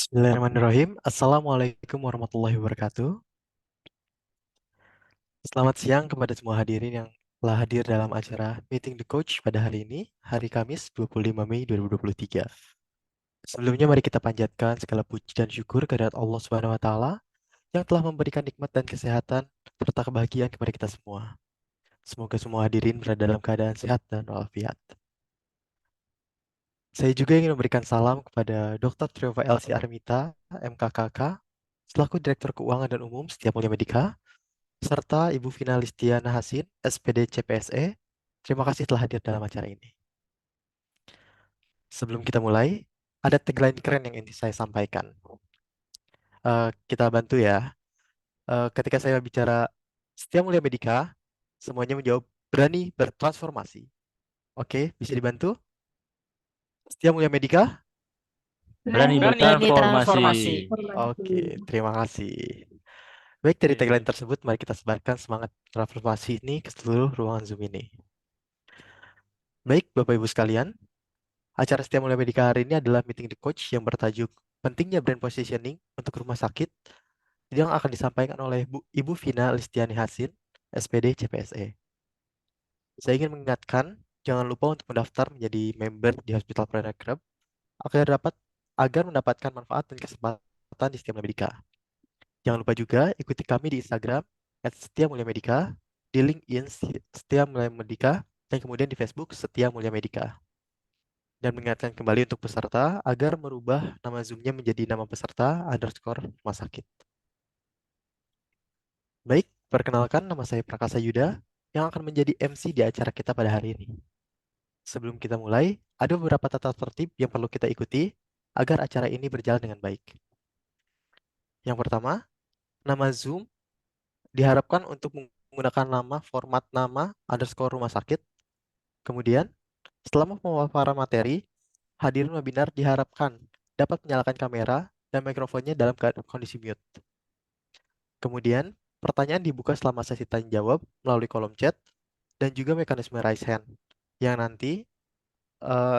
Bismillahirrahmanirrahim. Assalamualaikum warahmatullahi wabarakatuh. Selamat siang kepada semua hadirin yang telah hadir dalam acara Meeting the Coach pada hari ini, hari Kamis 25 Mei 2023. Sebelumnya mari kita panjatkan segala puji dan syukur kehadirat Allah Subhanahu wa taala yang telah memberikan nikmat dan kesehatan serta kebahagiaan kepada kita semua. Semoga semua hadirin berada dalam keadaan sehat dan walafiat. Saya juga ingin memberikan salam kepada Dr. Triova Elsie Armita, MKKK, selaku Direktur Keuangan dan Umum Setia Mulia Medika, serta Ibu Vina Listiana Hasin, SPD CPSE. Terima kasih telah hadir dalam acara ini. Sebelum kita mulai, ada tagline keren yang ingin saya sampaikan. Kita bantu ya. Ketika saya bicara Setia Mulia Medika, semuanya menjawab berani bertransformasi. Oke, bisa dibantu? Setia Mulia Medika? Berani Berani bertransformasi. transformasi. Oke, terima kasih. Baik, dari Oke. tagline tersebut, mari kita sebarkan semangat transformasi ini ke seluruh ruangan Zoom ini. Baik, Bapak Ibu sekalian, acara Setia Mulia Medika hari ini adalah Meeting the Coach yang bertajuk Pentingnya Brand Positioning untuk Rumah Sakit yang akan disampaikan oleh Ibu Vina Listiani Hasin, SPD CPSE. Saya ingin mengingatkan, jangan lupa untuk mendaftar menjadi member di Hospital Planner Club agar mendapatkan manfaat dan kesempatan di Setia Mulia Medika. Jangan lupa juga ikuti kami di Instagram @setiamuliamedika, di LinkedIn Setia Mulia Medika, dan kemudian di Facebook Setia Mulia Medika. Dan mengingatkan kembali untuk peserta agar merubah nama Zoom-nya menjadi nama peserta _rumah sakit. Baik, perkenalkan nama saya Prakasa Yuda yang akan menjadi MC di acara kita pada hari ini. Sebelum kita mulai, ada beberapa tata tertib yang perlu kita ikuti agar acara ini berjalan dengan baik. Yang pertama, nama Zoom diharapkan untuk menggunakan format nama _rumah sakit. Kemudian, setelah pemaparan materi, hadirin webinar diharapkan dapat menyalakan kamera dan mikrofonnya dalam kondisi mute. Kemudian, pertanyaan dibuka selama sesi tanya jawab melalui kolom chat dan juga mekanisme raise hand yang nanti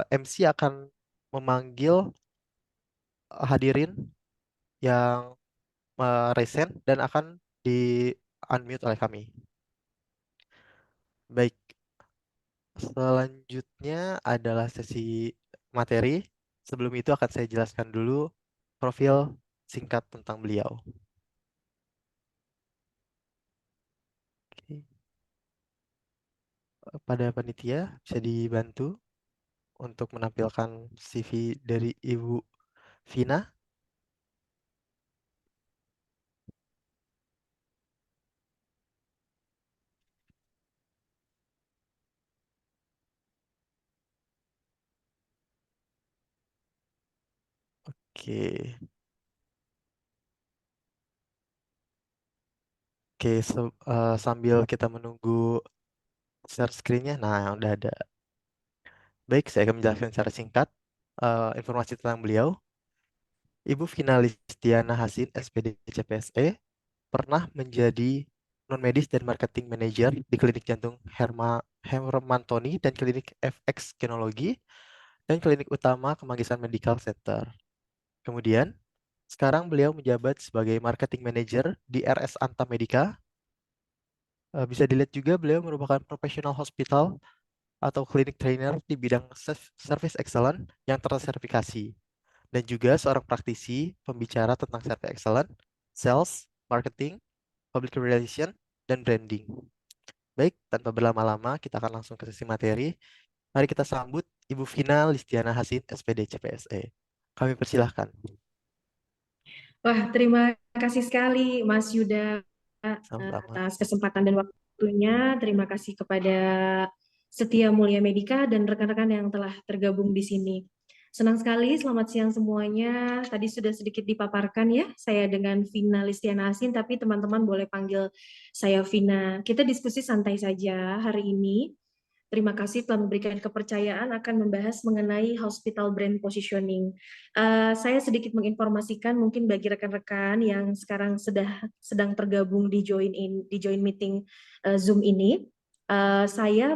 MC akan memanggil hadirin yang raise hand dan akan di unmute oleh kami. Baik, selanjutnya adalah sesi materi. Sebelum itu akan saya jelaskan dulu profil singkat tentang beliau. Oke. Pada panitia bisa dibantu untuk menampilkan CV dari Ibu Vina. Oke, oke. Sambil kita menunggu share screen-nya, nah udah ada. Baik, saya akan menjelaskan secara singkat informasi tentang beliau. Ibu Vina Listiana Hasin, SPD CPSE, pernah menjadi non-medis dan marketing manager di Klinik Jantung Hermantoni dan Klinik FX Kinologi dan Klinik Utama Kemanggisan Medical Center. Kemudian, sekarang beliau menjabat sebagai marketing manager di RS Anta Medica. Bisa dilihat juga beliau merupakan professional hospital atau clinic trainer di bidang service excellent yang tersertifikasi dan juga seorang praktisi pembicara tentang service excellent, sales, marketing, public relation, dan branding. Baik, tanpa berlama-lama kita akan langsung ke sesi materi. Mari kita sambut Ibu Vina Listiana Hasin, SPD CPSE. Kami persilahkan. Wah, terima kasih sekali Mas Yuda Sama-sama. atas kesempatan dan waktunya. Terima kasih kepada Setia Mulia Medika dan rekan-rekan yang telah tergabung di sini. Senang sekali, selamat siang semuanya. Tadi sudah sedikit dipaparkan ya, saya dengan Vina Listiana Hasin, tapi teman-teman boleh panggil saya Vina. Kita diskusi santai saja hari ini. Terima kasih telah memberikan kepercayaan akan membahas mengenai hospital brand positioning. Saya sedikit menginformasikan mungkin bagi rekan-rekan yang sekarang sedang tergabung di join meeting Zoom ini. Saya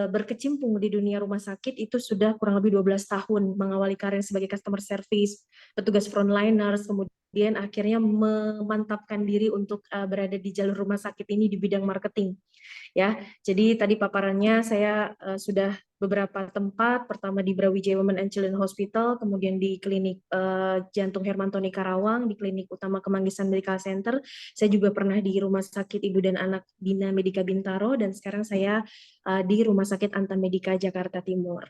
berkecimpung di dunia rumah sakit itu sudah kurang lebih 12 tahun, mengawali karir sebagai customer service, petugas frontliners, kemudian akhirnya memantapkan diri untuk berada di jalur rumah sakit ini di bidang marketing. Ya, jadi tadi paparannya saya sudah beberapa tempat, pertama di Brawijaya Women and Children Hospital, kemudian di klinik Jantung Hermantoni Karawang, di klinik utama Kemanggisan Medical Center. Saya juga pernah di Rumah Sakit Ibu dan Anak Bina Medika Bintaro, dan sekarang saya di Rumah Sakit Anta Medika Jakarta Timur.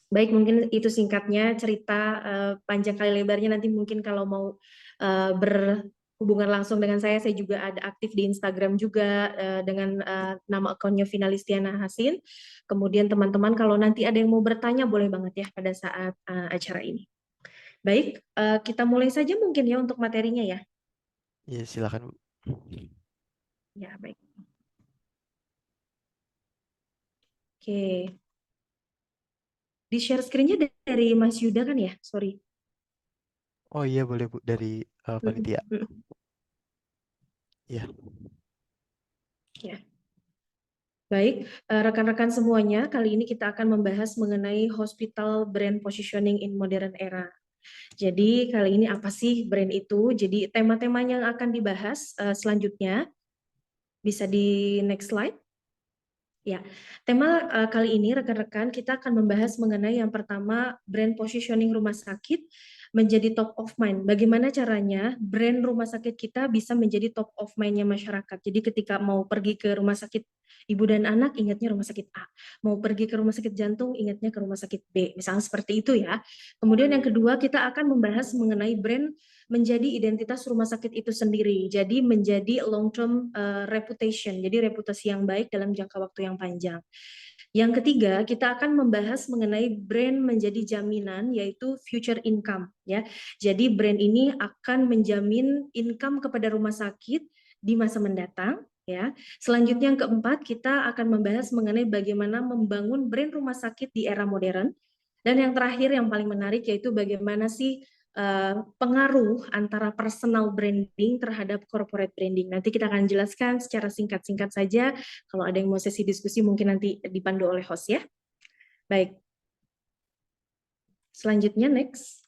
Baik, mungkin itu singkatnya cerita, panjang kali lebarnya nanti mungkin kalau mau berhubungan langsung dengan saya juga ada aktif di Instagram juga dengan nama akunnya Finalistiana Hasin. Kemudian teman-teman kalau nanti ada yang mau bertanya boleh banget ya pada saat acara ini. Baik, kita mulai saja mungkin ya untuk materinya ya. Iya, silakan Bu. Ya, baik. Oke. Di share screen-nya dari Mas Yuda kan ya? Sorry. Oh iya boleh Bu, dari panitia. Iya. Ya. Baik, rekan-rekan semuanya, kali ini kita akan membahas mengenai hospital brand positioning in modern era. Jadi kali ini apa sih brand itu? Jadi tema-temanya yang akan dibahas selanjutnya, bisa di next slide. Ya, tema kali ini rekan-rekan kita akan membahas mengenai yang pertama brand positioning rumah sakit menjadi top of mind. Bagaimana caranya brand rumah sakit kita bisa menjadi top of mind-nya masyarakat. Jadi ketika mau pergi ke rumah sakit ibu dan anak ingatnya rumah sakit A, mau pergi ke rumah sakit jantung ingatnya ke rumah sakit B. Misalnya seperti itu ya. Kemudian yang kedua kita akan membahas mengenai brand menjadi identitas rumah sakit itu sendiri. Jadi menjadi long term reputation, jadi reputasi yang baik dalam jangka waktu yang panjang. Yang ketiga, kita akan membahas mengenai brand menjadi jaminan yaitu future income ya. Jadi brand ini akan menjamin income kepada rumah sakit di masa mendatang ya. Selanjutnya yang keempat, kita akan membahas mengenai bagaimana membangun brand rumah sakit di era modern. Dan yang terakhir yang paling menarik yaitu bagaimana sih pengaruh antara personal branding terhadap corporate branding. Nanti kita akan jelaskan secara singkat-singkat saja. Kalau ada yang mau sesi diskusi mungkin nanti dipandu oleh host ya. Baik. Selanjutnya next.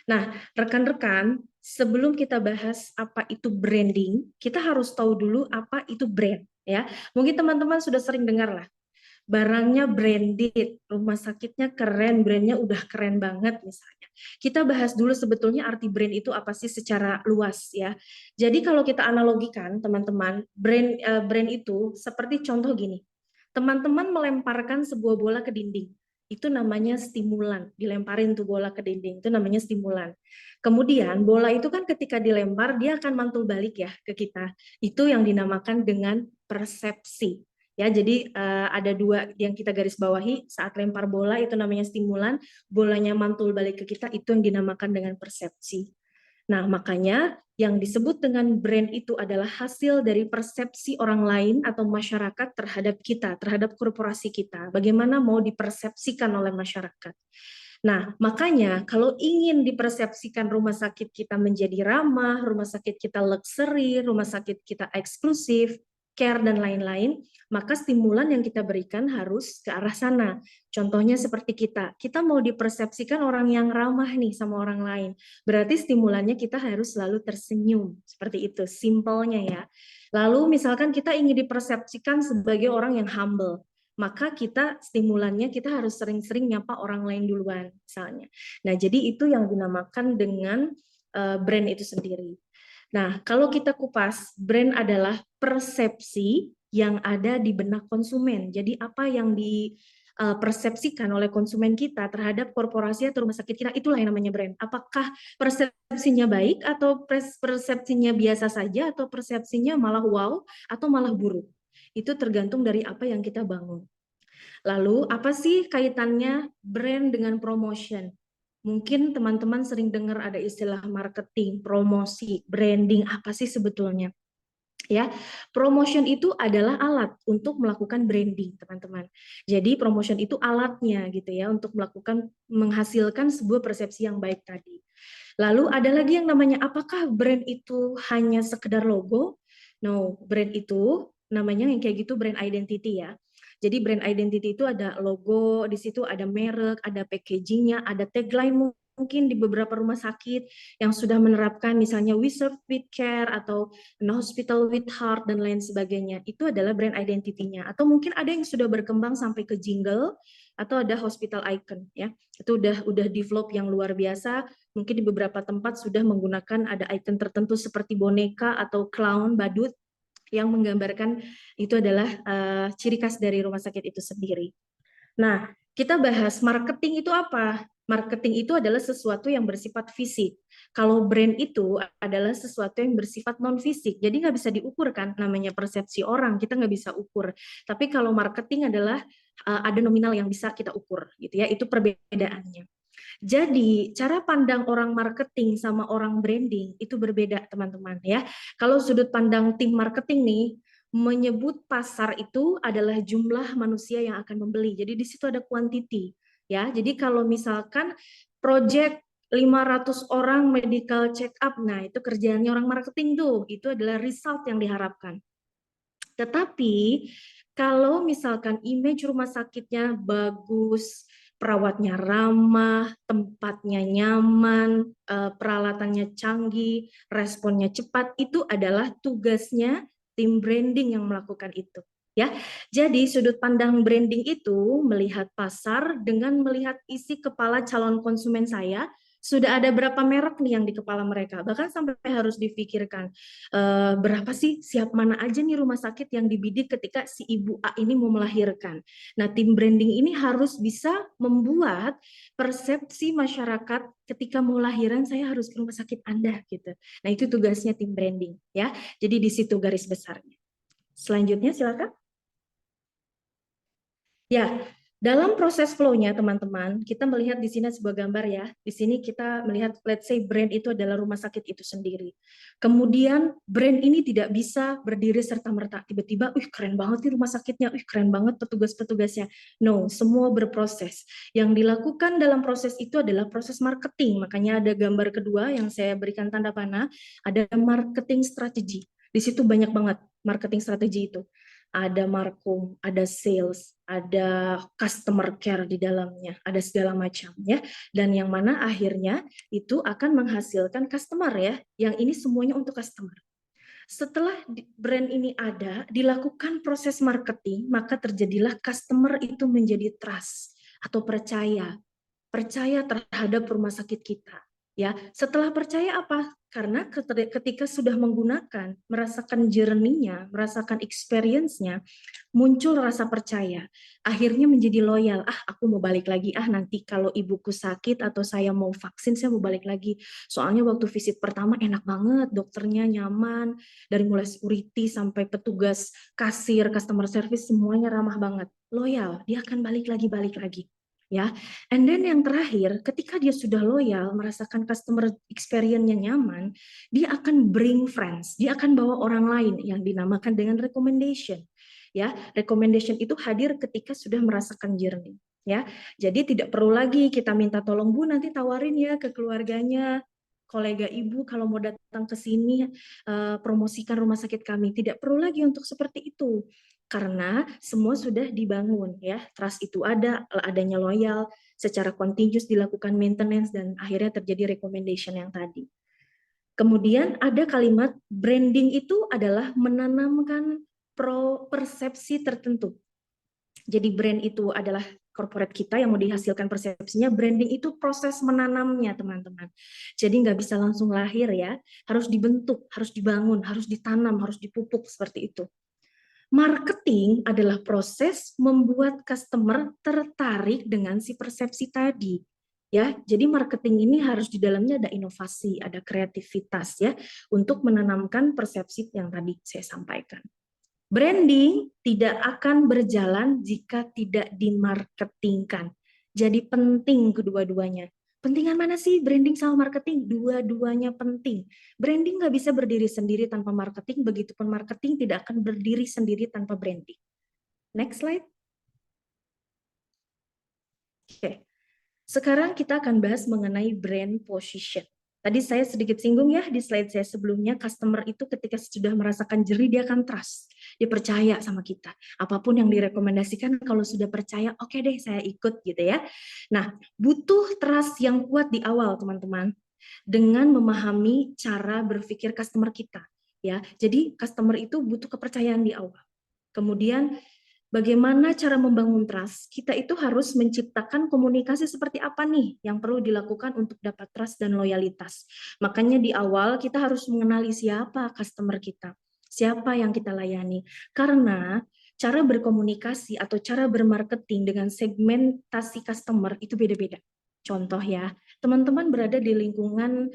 Nah, rekan-rekan, sebelum kita bahas apa itu branding, kita harus tahu dulu apa itu brand ya. Mungkin teman-teman sudah sering dengar lah barangnya branded, rumah sakitnya keren, brandnya udah keren banget misalnya. Kita bahas dulu sebetulnya arti brand itu apa sih secara luas ya. Jadi kalau kita analogikan teman-teman, brand itu seperti contoh gini. Teman-teman melemparkan sebuah bola ke dinding. Itu namanya stimulan. Dilemparin tuh bola ke dinding, itu namanya stimulan. Kemudian bola itu kan ketika dilempar dia akan mantul balik ya ke kita. Itu yang dinamakan dengan persepsi. Ya, jadi ada dua yang kita garis bawahi saat lempar bola itu namanya stimulan, bolanya mantul balik ke kita itu yang dinamakan dengan persepsi. Nah, makanya yang disebut dengan brand itu adalah hasil dari persepsi orang lain atau masyarakat terhadap kita, terhadap korporasi kita. Bagaimana mau dipersepsikan oleh masyarakat. Nah, makanya kalau ingin dipersepsikan rumah sakit kita menjadi ramah, rumah sakit kita luxury, rumah sakit kita eksklusif, care dan lain-lain, maka stimulan yang kita berikan harus ke arah sana. Contohnya seperti kita mau dipersepsikan orang yang ramah nih sama orang lain. Berarti stimulannya kita harus selalu tersenyum. Seperti itu, simpelnya ya. Lalu misalkan kita ingin dipersepsikan sebagai orang yang humble, maka kita stimulannya kita harus sering-sering nyapa orang lain duluan misalnya. Nah, jadi itu yang dinamakan dengan brand itu sendiri. Nah, kalau kita kupas, brand adalah persepsi yang ada di benak konsumen. Jadi apa yang dipersepsikan oleh konsumen kita terhadap korporasi atau rumah sakit kita, itulah yang namanya brand. Apakah persepsinya baik atau persepsinya biasa saja atau persepsinya malah wow atau malah buruk. Itu tergantung dari apa yang kita bangun. Lalu, apa sih kaitannya brand dengan promotion? Mungkin teman-teman sering dengar ada istilah marketing, promosi, branding, apa sih sebetulnya? Ya, promotion itu adalah alat untuk melakukan branding, teman-teman. Jadi promotion itu alatnya gitu ya untuk menghasilkan sebuah persepsi yang baik tadi. Lalu ada lagi yang namanya apakah brand itu hanya sekedar logo? No, brand itu namanya yang kayak gitu brand identity ya. Jadi brand identity itu ada logo, di situ ada merek, ada packagingnya, ada tagline mungkin di beberapa rumah sakit yang sudah menerapkan misalnya we serve with care atau no hospital with heart dan lain sebagainya. Itu adalah brand identity-nya. Atau mungkin ada yang sudah berkembang sampai ke jingle atau ada hospital icon ya. Itu udah develop yang luar biasa. Mungkin di beberapa tempat sudah menggunakan ada icon tertentu seperti boneka atau clown, badut yang menggambarkan itu adalah ciri khas dari rumah sakit itu sendiri. Nah, kita bahas marketing itu apa? Marketing itu adalah sesuatu yang bersifat fisik. Kalau brand itu adalah sesuatu yang bersifat non fisik. Jadi nggak bisa diukur kan, namanya persepsi orang kita nggak bisa ukur. Tapi kalau marketing adalah ada nominal yang bisa kita ukur, gitu ya. Itu perbedaannya. Jadi, cara pandang orang marketing sama orang branding itu berbeda, teman-teman ya. Kalau sudut pandang tim marketing nih, menyebut pasar itu adalah jumlah manusia yang akan membeli. Jadi di situ ada quantity ya. Jadi kalau misalkan project 500 orang medical check up, nah itu kerjaannya orang marketing tuh, itu adalah result yang diharapkan. Tetapi kalau misalkan image rumah sakitnya bagus, perawatnya ramah, tempatnya nyaman, peralatannya canggih, responnya cepat, itu adalah tugasnya tim branding yang melakukan itu. Ya, jadi sudut pandang branding itu melihat pasar dengan melihat isi kepala calon konsumen saya, sudah ada berapa merek nih yang di kepala mereka, bahkan sampai harus difikirkan berapa sih, siap mana aja nih rumah sakit yang dibidik ketika si ibu A ini mau melahirkan. Nah, tim branding ini harus bisa membuat persepsi masyarakat ketika mau lahiran saya harus ke rumah sakit Anda gitu. Nah, itu tugasnya tim branding ya. Jadi di situ garis besarnya. Selanjutnya silakan. Ya, dalam proses flow-nya teman-teman, kita melihat di sini sebuah gambar ya. Di sini kita melihat, let's say brand itu adalah rumah sakit itu sendiri. Kemudian brand ini tidak bisa berdiri serta-merta. Tiba-tiba, keren banget nih rumah sakitnya, keren banget petugas-petugasnya. No, semua berproses. Yang dilakukan dalam proses itu adalah proses marketing. Makanya ada gambar kedua yang saya berikan tanda panah, ada marketing strategi. Di situ banyak banget marketing strategi itu. Ada markum, ada sales, ada customer care di dalamnya, ada segala macam ya. Dan yang mana akhirnya itu akan menghasilkan customer ya. Yang ini semuanya untuk customer. Setelah brand ini ada, dilakukan proses marketing, maka terjadilah customer itu menjadi trust atau percaya terhadap rumah sakit kita. Ya, setelah percaya apa? Karena ketika sudah menggunakan, merasakan journey-nya, merasakan experience-nya, muncul rasa percaya. Akhirnya menjadi loyal. Aku mau balik lagi. Nanti kalau ibuku sakit atau saya mau vaksin, saya mau balik lagi. Soalnya waktu visit pertama enak banget, dokternya nyaman, dari mulai security sampai petugas kasir, customer service semuanya ramah banget. Loyal, dia akan balik lagi. Ya, and then yang terakhir, ketika dia sudah loyal, merasakan customer experience-nya nyaman, dia akan bring friends, dia akan bawa orang lain yang dinamakan dengan recommendation. Ya, recommendation itu hadir ketika sudah merasakan journey. Ya, jadi tidak perlu lagi kita minta tolong Bu, nanti tawarin ya ke keluarganya, kolega ibu kalau mau datang ke sini promosikan rumah sakit kami. Tidak perlu lagi untuk seperti itu karena semua sudah dibangun ya, trust itu ada, adanya loyal, secara continuous dilakukan maintenance dan akhirnya terjadi recommendation yang tadi. Kemudian ada kalimat branding itu adalah menanamkan persepsi tertentu. Jadi brand itu adalah corporate kita yang mau dihasilkan persepsinya, branding itu proses menanamnya teman-teman. Jadi nggak bisa langsung lahir ya, harus dibentuk, harus dibangun, harus ditanam, harus dipupuk seperti itu. Marketing adalah proses membuat customer tertarik dengan si persepsi tadi. Ya, jadi marketing ini harus di dalamnya ada inovasi, ada kreativitas ya untuk menanamkan persepsi yang tadi saya sampaikan. Branding tidak akan berjalan jika tidak dimarketingkan. Jadi penting kedua-duanya. Pentingan mana sih branding sama marketing? Dua-duanya penting. Branding nggak bisa berdiri sendiri tanpa marketing, begitupun marketing tidak akan berdiri sendiri tanpa branding. Next slide. Oke. Sekarang kita akan bahas mengenai brand position. Tadi saya sedikit singgung ya di slide saya sebelumnya, customer itu ketika sudah merasakan jerih dia akan trust, dia percaya sama kita. Apapun yang direkomendasikan kalau sudah percaya, oke deh saya ikut gitu ya. Nah, butuh trust yang kuat di awal teman-teman dengan memahami cara berpikir customer kita ya. Jadi customer itu butuh kepercayaan di awal. Kemudian bagaimana cara membangun trust? Kita itu harus menciptakan komunikasi seperti apa nih yang perlu dilakukan untuk dapat trust dan loyalitas. Makanya di awal kita harus mengenali siapa customer kita, siapa yang kita layani. Karena cara berkomunikasi atau cara bermarketing dengan segmentasi customer itu beda-beda. Contoh ya, teman-teman berada di lingkungan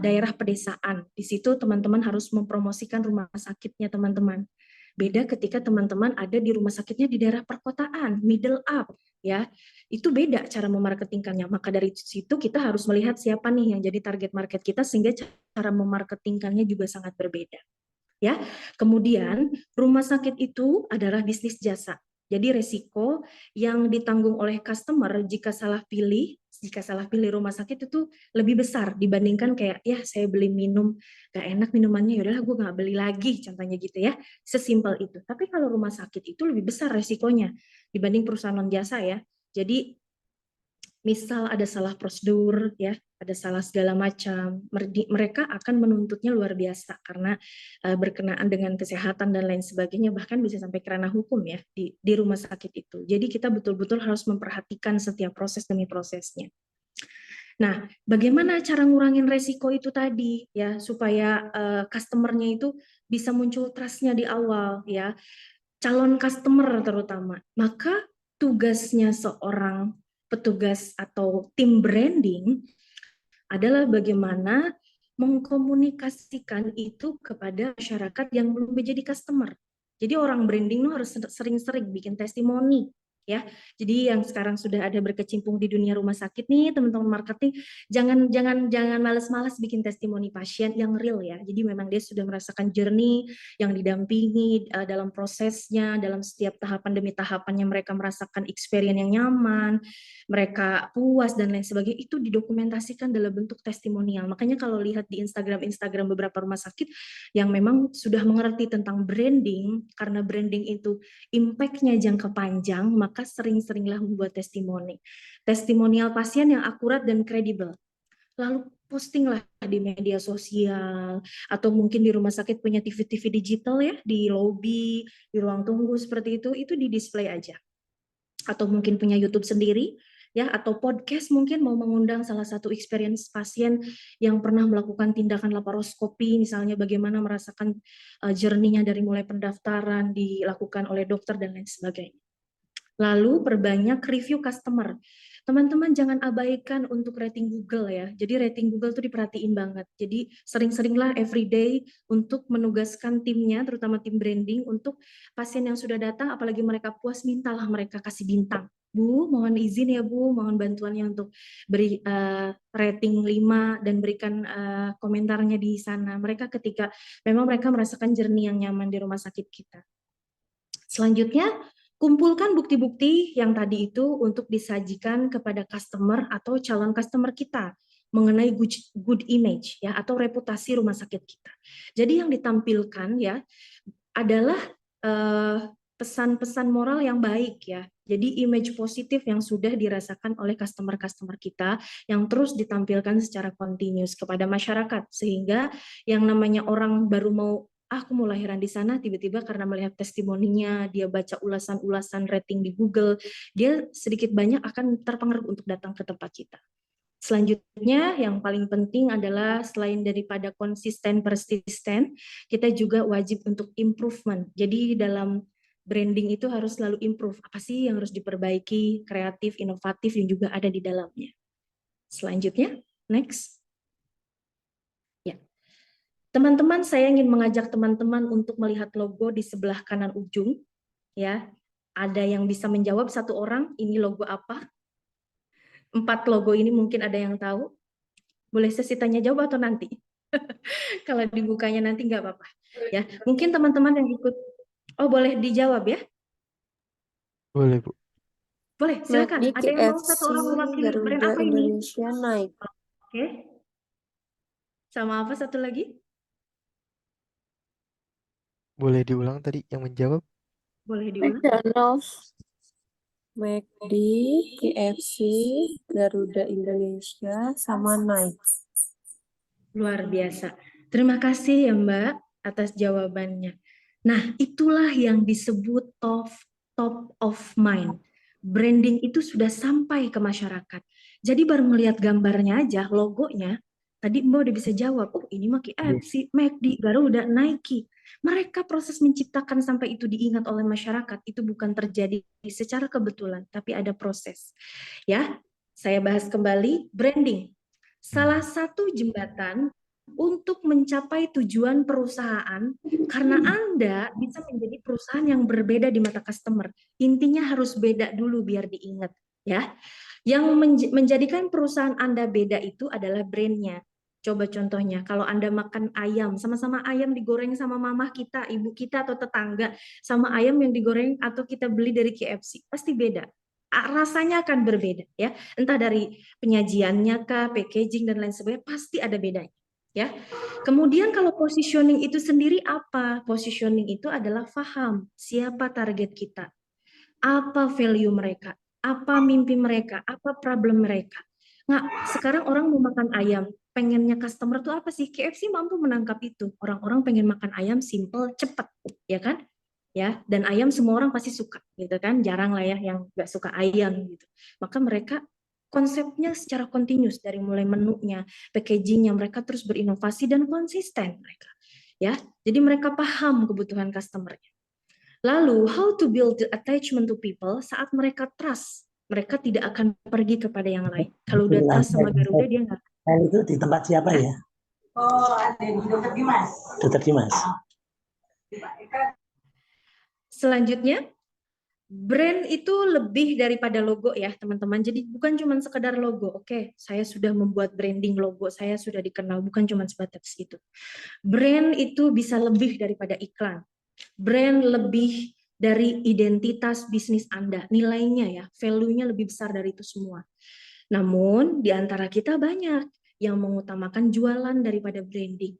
daerah pedesaan. Di situ teman-teman harus mempromosikan rumah sakitnya teman-teman. Beda ketika teman-teman ada di rumah sakitnya di daerah perkotaan, middle up, ya. Itu beda cara memarketingkannya. Maka dari situ kita harus melihat siapa nih yang jadi target market kita sehingga cara memarketingkannya juga sangat berbeda. Ya. Kemudian rumah sakit itu adalah bisnis jasa. Jadi resiko yang ditanggung oleh customer jika salah pilih rumah sakit itu lebih besar dibandingkan kayak ya saya beli minum gak enak minumannya, yaudahlah gue gak beli lagi, contohnya gitu ya. Sesimpel itu. Tapi kalau rumah sakit itu lebih besar resikonya dibanding perusahaan non jasa ya. Jadi misal ada salah prosedur ya, ada salah segala macam, mereka akan menuntutnya luar biasa karena berkenaan dengan kesehatan dan lain sebagainya, bahkan bisa sampai ke ranah hukum ya di rumah sakit itu. Jadi kita betul-betul harus memperhatikan setiap proses demi prosesnya. Nah, bagaimana cara ngurangin resiko itu tadi ya supaya customer-nya itu bisa muncul trust-nya di awal ya, calon customer terutama. Maka tugasnya seorang petugas atau tim branding adalah bagaimana mengkomunikasikan itu kepada masyarakat yang belum menjadi customer. Jadi orang branding itu harus sering-sering bikin testimoni ya. Jadi yang sekarang sudah ada berkecimpung di dunia rumah sakit nih, teman-teman marketing, jangan malas-malas bikin testimoni pasien yang real ya. Jadi memang dia sudah merasakan journey yang didampingi dalam prosesnya, dalam setiap tahapan demi tahapannya mereka merasakan experience yang nyaman, mereka puas dan lain sebagainya, itu didokumentasikan dalam bentuk testimonial. Makanya kalau lihat di Instagram beberapa rumah sakit yang memang sudah mengerti tentang branding, karena branding itu impact-nya jangka panjang, maka sering-seringlah membuat testimoni. Testimonial pasien yang akurat dan kredibel. Lalu postinglah di media sosial, atau mungkin di rumah sakit punya TV-TV digital ya, di lobby, di ruang tunggu seperti itu di display aja. Atau mungkin punya YouTube sendiri, ya, atau podcast mungkin mau mengundang salah satu experience pasien yang pernah melakukan tindakan laparoskopi, misalnya bagaimana merasakan journey-nya dari mulai pendaftaran dilakukan oleh dokter dan lain sebagainya. Lalu perbanyak review customer. Teman-teman jangan abaikan untuk rating Google ya. Jadi rating Google tuh diperhatiin banget. Jadi sering-seringlah everyday untuk menugaskan timnya, terutama tim branding, untuk pasien yang sudah datang, apalagi mereka puas, mintalah mereka kasih bintang. Bu, mohon izin ya Bu, mohon bantuannya untuk beri rating 5 dan berikan komentarnya di sana. Mereka ketika memang mereka merasakan journey yang nyaman di rumah sakit kita. Selanjutnya, kumpulkan bukti-bukti yang tadi itu untuk disajikan kepada customer atau calon customer kita mengenai good image ya atau reputasi rumah sakit kita. Jadi yang ditampilkan ya adalah pesan-pesan moral yang baik ya. Jadi image positif yang sudah dirasakan oleh customer-customer kita yang terus ditampilkan secara continuous kepada masyarakat sehingga yang namanya orang baru mau aku mau lahiran di sana, tiba-tiba karena melihat testimoninya, dia baca ulasan-ulasan rating di Google, dia sedikit banyak akan terpengaruh untuk datang ke tempat kita. Selanjutnya, yang paling penting adalah selain daripada konsisten persisten, kita juga wajib untuk improvement. Jadi dalam branding itu harus selalu improve. Apa sih yang harus diperbaiki, kreatif, inovatif yang juga ada di dalamnya. Selanjutnya, next. Ya. Teman-teman, saya ingin mengajak teman-teman untuk melihat logo di sebelah kanan ujung. Ya, ada yang bisa menjawab satu orang, ini logo apa? 4 logo ini mungkin ada yang tahu. Boleh sesi tanya jawab atau nanti? Kalau dibukanya nanti nggak apa-apa. Ya, mungkin teman-teman yang ikut, oh boleh dijawab ya? Boleh, Bu. Boleh, silakan. McD, Ada yang mau KFC, satu orang mewakili brand Garuda apa ini? Indonesia, Nike. Oke. Sama apa satu lagi? Boleh diulang tadi yang menjawab? Boleh diulang? McDonald's, McD, KFC, Garuda Indonesia, sama Nike. Luar biasa. Terima kasih ya Mbak atas jawabannya. Nah, itulah yang disebut top of mind. Branding itu sudah sampai ke masyarakat. Jadi baru melihat gambarnya aja, logonya, tadi Mbak udah bisa jawab, oh ini mah KFC, McD, Garuda, Nike. Mereka proses menciptakan sampai itu diingat oleh masyarakat, itu bukan terjadi secara kebetulan, tapi ada proses. Ya, saya bahas kembali branding. Salah satu jembatan untuk mencapai tujuan perusahaan karena Anda bisa menjadi perusahaan yang berbeda di mata customer. Intinya harus beda dulu biar diingat ya. Yang menjadikan perusahaan Anda beda itu adalah brandnya. Coba contohnya, kalau Anda makan ayam, sama-sama ayam digoreng sama mamah kita, ibu kita atau tetangga, sama ayam yang digoreng atau kita beli dari KFC, pasti beda. Rasanya akan berbeda ya. Entah dari penyajiannya kah, packaging dan lain sebagainya, pasti ada bedanya. Ya. Kemudian kalau positioning itu sendiri apa? Positioning itu adalah paham siapa target kita, apa value mereka, apa mimpi mereka, apa problem mereka. Nggak, sekarang orang mau makan ayam, pengennya customer tuh apa sih? KFC mampu menangkap itu. Orang-orang pengen makan ayam simple, cepat, ya kan? Ya, dan ayam semua orang pasti suka, gitu kan? Jarang lah ya yang nggak suka ayam gitu. Maka mereka konsepnya secara continuous dari mulai menunya, packagingnya mereka terus berinovasi dan konsisten mereka. Ya, jadi mereka paham kebutuhan customer-nya. Lalu, how to build the attachment to people saat mereka trust. Mereka tidak akan pergi kepada yang lain. Kalau udah trust sama Garuda, dia nggak. Dan itu di tempat siapa ya? Oh, ada di Dokter Dimas. Dokter Dimas. Selanjutnya, brand itu lebih daripada logo ya teman-teman. Jadi bukan cuma sekedar logo. Oke, saya sudah membuat branding logo, saya sudah dikenal. Bukan cuma sebatas itu. Brand itu bisa lebih daripada iklan. Brand lebih dari identitas bisnis Anda. Nilainya ya, value-nya lebih besar dari itu semua. Namun di antara kita banyak yang mengutamakan jualan daripada branding.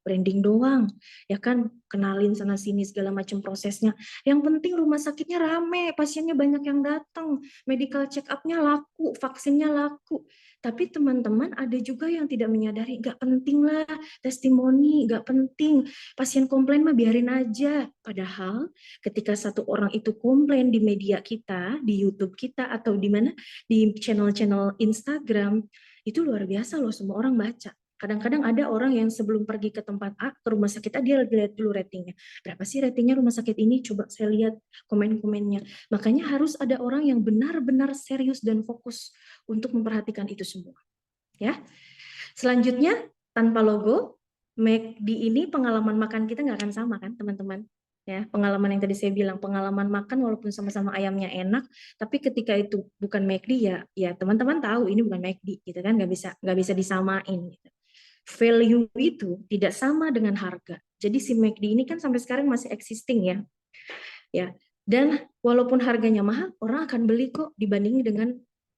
Branding doang, ya kan, kenalin sana sini segala macam prosesnya. Yang penting rumah sakitnya rame, pasiennya banyak yang datang, medical check up-nya laku, vaksinnya laku. Tapi teman-teman ada juga yang tidak menyadari, gak penting lah testimoni, gak penting. Pasien komplain mah biarin aja. Padahal ketika satu orang itu komplain di media kita, di YouTube kita atau di mana, di channel-channel Instagram, itu luar biasa loh, semua orang baca. Kadang-kadang ada orang yang sebelum pergi ke tempat A, ke rumah sakit A, dia lihat dulu ratingnya. Berapa sih ratingnya rumah sakit ini? Coba saya lihat komen-komennya. Makanya harus ada orang yang benar-benar serius dan fokus untuk memperhatikan itu semua. Ya. Selanjutnya, tanpa logo, McD ini pengalaman makan kita nggak akan sama kan, teman-teman? Ya, pengalaman yang tadi saya bilang, pengalaman makan walaupun sama-sama ayamnya enak, tapi ketika itu bukan McD ya teman-teman tahu ini bukan McD gitu kan, nggak bisa disamain gitu. Value itu tidak sama dengan harga. Jadi si McD ini kan sampai sekarang masih existing ya. Ya. Dan walaupun harganya mahal, orang akan beli kok dibandingin dengan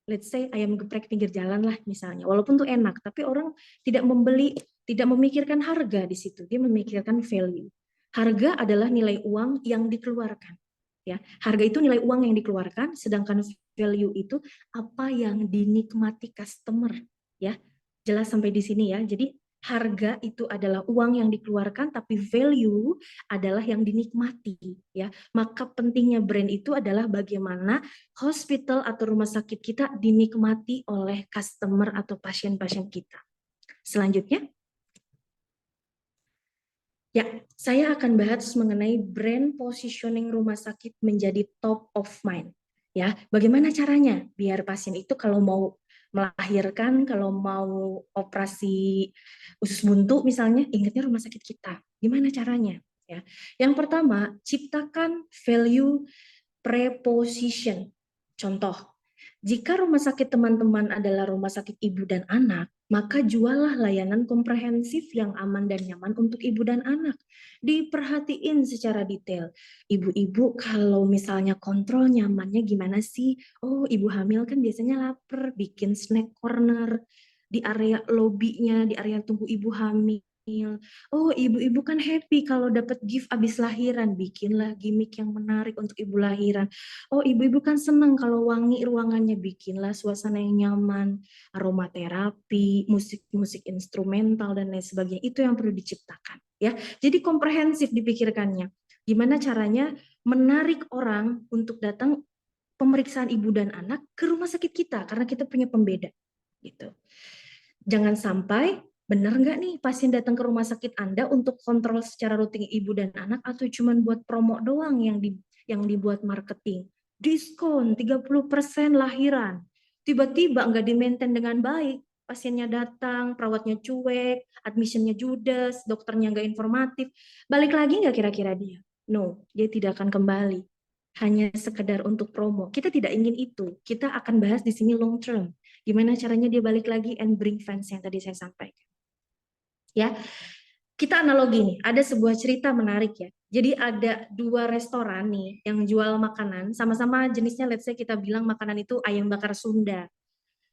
let's say ayam geprek pinggir jalan lah misalnya. Walaupun tuh enak, tapi orang tidak membeli, tidak memikirkan harga di situ. Dia memikirkan value. Harga adalah nilai uang yang dikeluarkan. Ya, harga itu nilai uang yang dikeluarkan, sedangkan value itu apa yang dinikmati customer. Ya, jelas sampai di sini ya. Jadi harga itu adalah uang yang dikeluarkan, tapi value adalah yang dinikmati. Ya, maka pentingnya brand itu adalah bagaimana hospital atau rumah sakit kita dinikmati oleh customer atau pasien-pasien kita. Selanjutnya, ya, saya akan bahas mengenai brand positioning rumah sakit menjadi top of mind. Ya, bagaimana caranya biar pasien itu kalau mau melahirkan, kalau mau operasi usus buntu misalnya, ingatnya rumah sakit kita. Gimana caranya? Ya, yang pertama, ciptakan value preposition. Contoh, jika rumah sakit teman-teman adalah rumah sakit ibu dan anak, maka jualah layanan komprehensif yang aman dan nyaman untuk ibu dan anak. Diperhatiin secara detail. Ibu-ibu kalau misalnya kontrol nyamannya gimana sih? Oh, ibu hamil kan biasanya lapar, bikin snack corner. di area lobinya, di area tunggu ibu hamil. Oh, ibu-ibu kan happy kalau dapat gift abis lahiran, bikinlah gimmick yang menarik untuk ibu lahiran. Oh, ibu-ibu kan senang kalau wangi ruangannya, bikinlah suasana yang nyaman, aromaterapi, musik-musik instrumental dan lain sebagainya. Itu yang perlu diciptakan, ya. Jadi komprehensif dipikirkannya. Gimana caranya menarik orang untuk datang pemeriksaan ibu dan anak ke rumah sakit kita karena kita punya pembeda, gitu. Jangan sampai benar nggak nih pasien datang ke rumah sakit Anda untuk kontrol secara rutin ibu dan anak atau cuma buat promo doang yang dibuat marketing. Diskon 30% lahiran. Tiba-tiba nggak di-maintain dengan baik. Pasiennya datang, perawatnya cuek, admissionnya judes, dokternya nggak informatif. Balik lagi nggak kira-kira dia? No, dia tidak akan kembali. Hanya sekedar untuk promo. Kita tidak ingin itu. Kita akan bahas di sini long term. Gimana caranya dia balik lagi and bring fans yang tadi saya sampaikan. Ya, kita analogi nih. Ada sebuah cerita menarik ya. Jadi ada dua restoran nih yang jual makanan, sama-sama jenisnya, let's say kita bilang makanan itu ayam bakar Sunda.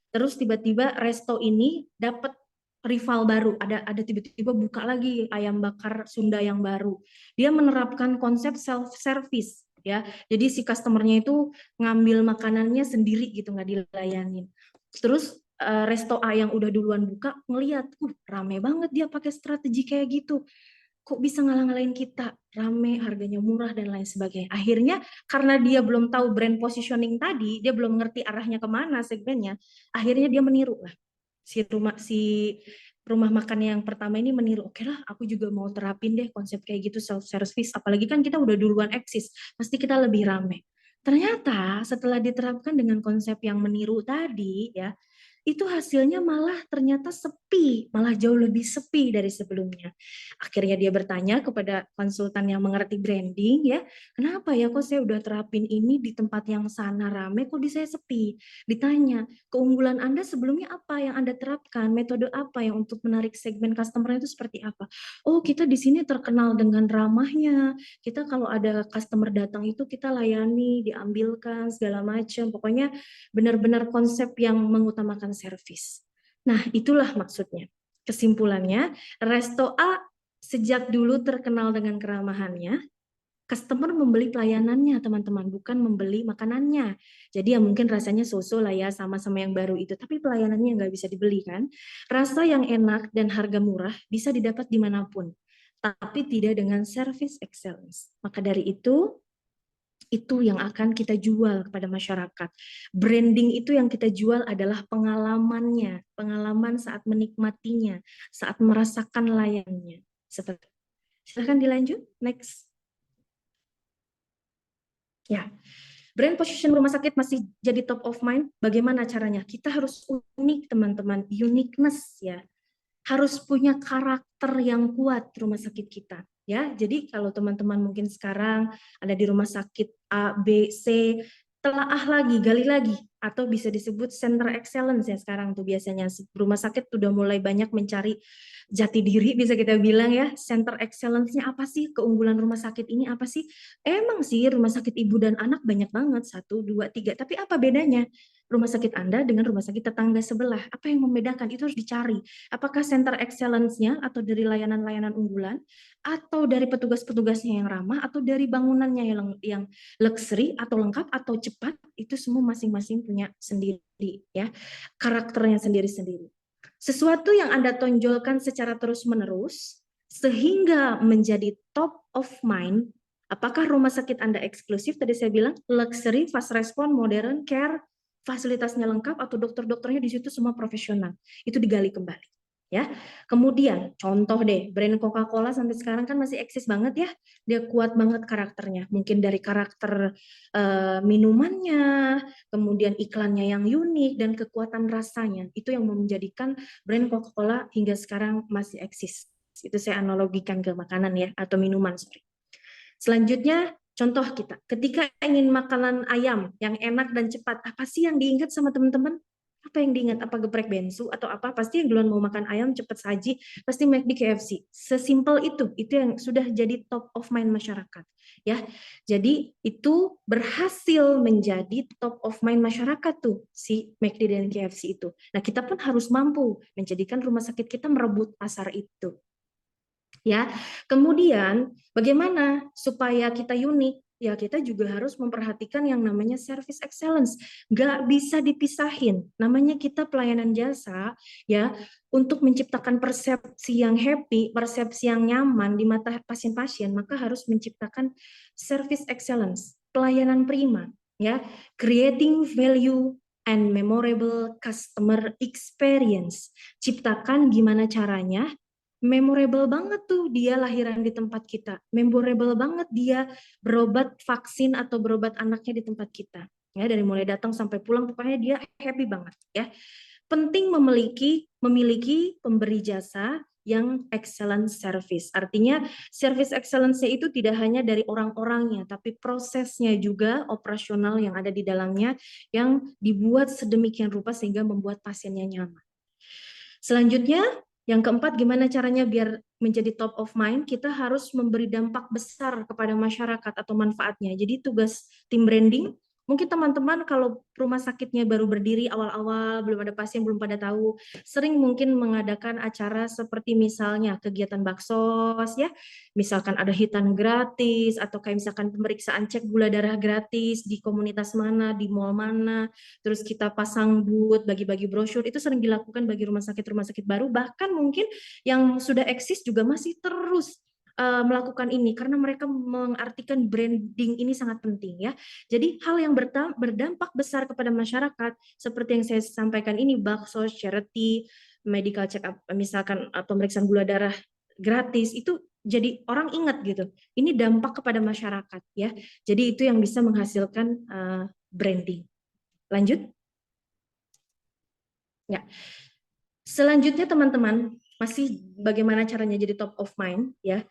Terus tiba-tiba resto ini dapat rival baru, ada tiba-tiba buka lagi ayam bakar Sunda yang baru. Dia menerapkan konsep self service, ya. Jadi si customernya itu ngambil makanannya sendiri gitu, nggak dilayanin. Terus resto A yang udah duluan buka ngelihat, rame banget dia pakai strategi kayak gitu. Kok bisa ngalah-ngalahin kita, rame, harganya murah dan lain sebagainya. Akhirnya karena dia belum tahu brand positioning tadi, dia belum ngerti arahnya kemana segmennya, akhirnya dia meniru lah. Si rumah makan yang pertama ini meniru, oke lah aku juga mau terapin deh konsep kayak gitu self service, apalagi kan kita udah duluan eksis, pasti kita lebih rame. Ternyata setelah diterapkan dengan konsep yang meniru tadi ya, itu hasilnya malah ternyata sepi, malah jauh lebih sepi dari sebelumnya. Akhirnya dia bertanya kepada konsultan yang mengerti branding, ya, kenapa ya kok saya udah terapin ini di tempat yang sana rame, kok di saya sepi? Ditanya, keunggulan Anda sebelumnya apa yang Anda terapkan, metode apa yang untuk menarik segmen customer itu seperti apa? Oh, kita di sini terkenal dengan ramahnya, kita kalau ada customer datang itu kita layani, diambilkan, segala macam, pokoknya benar-benar konsep yang mengutamakan servis. Nah, itulah maksudnya. Kesimpulannya, Resto A sejak dulu terkenal dengan keramahannya, customer membeli pelayanannya, teman-teman, bukan membeli makanannya. Jadi ya mungkin rasanya so-so lah ya, sama-sama yang baru itu, tapi pelayanannya nggak bisa dibeli kan. Rasa yang enak dan harga murah bisa didapat dimanapun, tapi tidak dengan service excellence. Maka dari itu yang akan kita jual kepada masyarakat. Branding itu yang kita jual adalah pengalamannya, pengalaman saat menikmatinya, saat merasakan layannya. Seperti. Silahkan dilanjut, next. Ya, brand position rumah sakit masih jadi top of mind. Bagaimana caranya? Kita harus unik, teman-teman, uniqueness ya. Harus punya karakter yang kuat rumah sakit kita. Ya, jadi kalau teman-teman mungkin sekarang ada di rumah sakit A, B, C, telaah lagi, gali lagi, atau bisa disebut center excellence ya sekarang tuh biasanya rumah sakit sudah mulai banyak mencari jati diri, bisa kita bilang ya, center excellence-nya apa sih, keunggulan rumah sakit ini apa sih? Emang sih rumah sakit ibu dan anak banyak banget, 1, 2, 3, tapi apa bedanya rumah sakit Anda dengan rumah sakit tetangga sebelah? Apa yang membedakan? Itu harus dicari. Apakah center excellence-nya atau dari layanan-layanan unggulan, atau dari petugas-petugasnya yang ramah, atau dari bangunannya yang luxury atau lengkap atau cepat, itu semua masing-masing punya sendiri ya, karakternya sendiri-sendiri. Sesuatu yang Anda tonjolkan secara terus-menerus sehingga menjadi top of mind. Apakah rumah sakit Anda eksklusif? Tadi saya bilang luxury, fast response, modern care, fasilitasnya lengkap, atau dokter-dokternya di situ semua profesional. Itu digali kembali. Ya, kemudian contoh deh, brand Coca-Cola sampai sekarang kan masih eksis banget ya, dia kuat banget karakternya, mungkin dari karakter minumannya, kemudian iklannya yang unik dan kekuatan rasanya, itu yang menjadikan brand Coca-Cola hingga sekarang masih eksis. Itu saya analogikan ke makanan ya, atau minuman, sorry. Selanjutnya, contoh kita, ketika ingin makanan ayam yang enak dan cepat, apa sih yang diingat sama teman-teman? Apa yang diingat? Apa geprek bensu atau apa? Pasti yang duluan mau makan ayam cepet saji, pasti McD KFC. Sesimpel itu yang sudah jadi top of mind masyarakat, ya. Jadi itu berhasil menjadi top of mind masyarakat tuh si McD dan KFC itu. Nah, kita pun harus mampu menjadikan rumah sakit kita merebut pasar itu. Ya, kemudian bagaimana supaya kita unik? Ya, kita juga harus memperhatikan yang namanya service excellence. Nggak bisa dipisahin. Namanya kita pelayanan jasa, ya, untuk menciptakan persepsi yang happy, persepsi yang nyaman di mata pasien-pasien, maka harus menciptakan service excellence, pelayanan prima, ya, creating value and memorable customer experience. Ciptakan gimana caranya memorable banget tuh dia lahiran di tempat kita. Memorable banget dia berobat vaksin atau berobat anaknya di tempat kita. Ya, dari mulai datang sampai pulang pokoknya dia happy banget, ya. Penting memiliki pemberi jasa yang excellent service. Artinya service excellence itu tidak hanya dari orang-orangnya, tapi prosesnya juga operasional yang ada di dalamnya yang dibuat sedemikian rupa sehingga membuat pasiennya nyaman. Selanjutnya, yang keempat, gimana caranya biar menjadi top of mind? Kita harus memberi dampak besar kepada masyarakat atau manfaatnya. Jadi tugas tim branding, mungkin teman-teman kalau rumah sakitnya baru berdiri awal-awal, belum ada pasien, belum pada tahu, sering mungkin mengadakan acara seperti misalnya kegiatan baksos, ya, misalkan ada hitan gratis, atau kayak misalkan pemeriksaan cek gula darah gratis di komunitas mana, di mall mana, terus kita pasang booth, bagi-bagi brosur, itu sering dilakukan bagi rumah sakit baru, bahkan mungkin yang sudah eksis juga masih terus melakukan ini karena mereka mengartikan branding ini sangat penting, ya. Jadi hal yang berdampak besar kepada masyarakat seperti yang saya sampaikan ini, bakso, charity, medical check up, misalkan pemeriksaan gula darah gratis, itu jadi orang ingat gitu. Ini dampak kepada masyarakat, ya. Jadi itu yang bisa menghasilkan branding. Lanjut. Ya. Selanjutnya teman-teman, masih bagaimana caranya jadi top of mind, ya.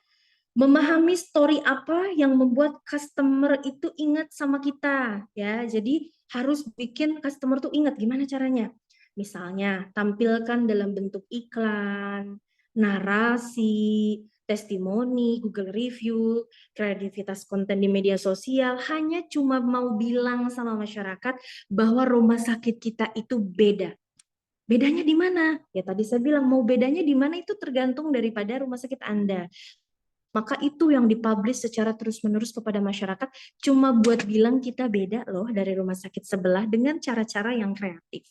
Memahami story apa yang membuat customer itu ingat sama kita, ya. Jadi harus bikin customer tuh ingat, gimana caranya? Misalnya tampilkan dalam bentuk iklan, narasi, testimoni, Google review, kreativitas konten di media sosial, hanya cuma mau bilang sama masyarakat bahwa rumah sakit kita itu beda. Bedanya di mana? Ya tadi saya bilang mau bedanya di mana itu tergantung daripada rumah sakit Anda. Maka itu yang dipublish secara terus-menerus kepada masyarakat cuma buat bilang kita beda loh dari rumah sakit sebelah dengan cara-cara yang kreatif.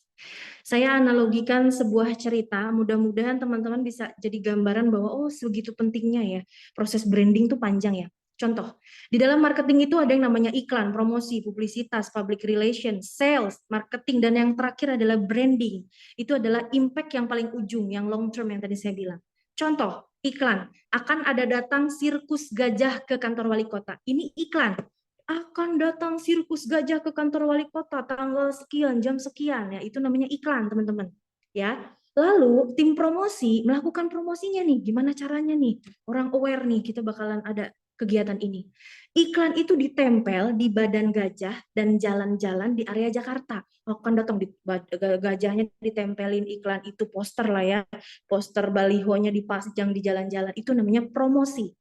Saya analogikan sebuah cerita, mudah-mudahan teman-teman bisa jadi gambaran bahwa oh segitu pentingnya ya proses branding tuh panjang ya. Contoh, di dalam marketing itu ada yang namanya iklan, promosi, publisitas, public relations, sales, marketing, dan yang terakhir adalah branding. Itu adalah impact yang paling ujung, yang long term yang tadi saya bilang. Contoh, iklan, akan ada datang sirkus gajah ke kantor wali kota. Ini iklan, akan datang sirkus gajah ke kantor wali kota tanggal sekian, jam sekian, ya itu namanya iklan teman-teman. Ya, lalu tim promosi melakukan promosinya nih, gimana caranya nih? Orang aware nih, kita bakalan ada kegiatan ini. Iklan itu ditempel di badan gajah dan jalan-jalan di area Jakarta. Akan datang di gajahnya ditempelin iklan itu, poster lah ya, poster balihonya dipasang di jalan-jalan, itu namanya promosi.